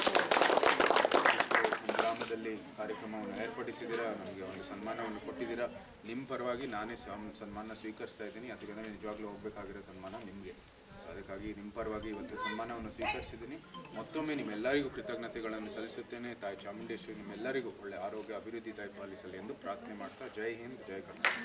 ಗ್ರಾಮದಲ್ಲಿ ಕಾರ್ಯಕ್ರಮವನ್ನು ಏರ್ಪಡಿಸಿದ್ದೀರಾ, ನಮಗೆ ಒಂದು ಸನ್ಮಾನವನ್ನು ಕೊಟ್ಟಿದ್ದೀರಾ. ನಿಮ್ಮ ಪರವಾಗಿ ನಾನೇ ಸನ್ಮಾನ ಸ್ವೀಕರಿಸ್ತಾ ಇದ್ದೀನಿ. ಅದಕ್ಕೆ ನಿಜವಾಗ್ಲೂ ಹೋಗಬೇಕಾಗಿರೋ ಸನ್ಮಾನ ನಿಮಗೆ. ಸೊ ಅದಕ್ಕಾಗಿ ನಿಮ್ಮ ಪರವಾಗಿ ಇವತ್ತು ಸನ್ಮಾನವನ್ನು ಸ್ವೀಕರಿಸಿದ್ದೀನಿ. ಮತ್ತೊಮ್ಮೆ ನಿಮ್ಮೆಲ್ಲರಿಗೂ ಕೃತಜ್ಞತೆಗಳನ್ನು ಸಲ್ಲಿಸುತ್ತೇನೆ. ತಾಯಿ ಚಾಮುಂಡೇಶ್ವರಿ ನಿಮ್ಮೆಲ್ಲರಿಗೂ ಒಳ್ಳೆ ಆರೋಗ್ಯ ಅಭಿವೃದ್ಧಿ ತಾಯಿ ಪಾಲಿಸಲಿ ಎಂದು ಪ್ರಾರ್ಥನೆ ಮಾಡ್ತಾ ಜೈ ಹಿಂದ್, ಜೈ ಕರ್ನಾಟಕ.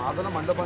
ಅದನ್ನು ಮಂಡಪ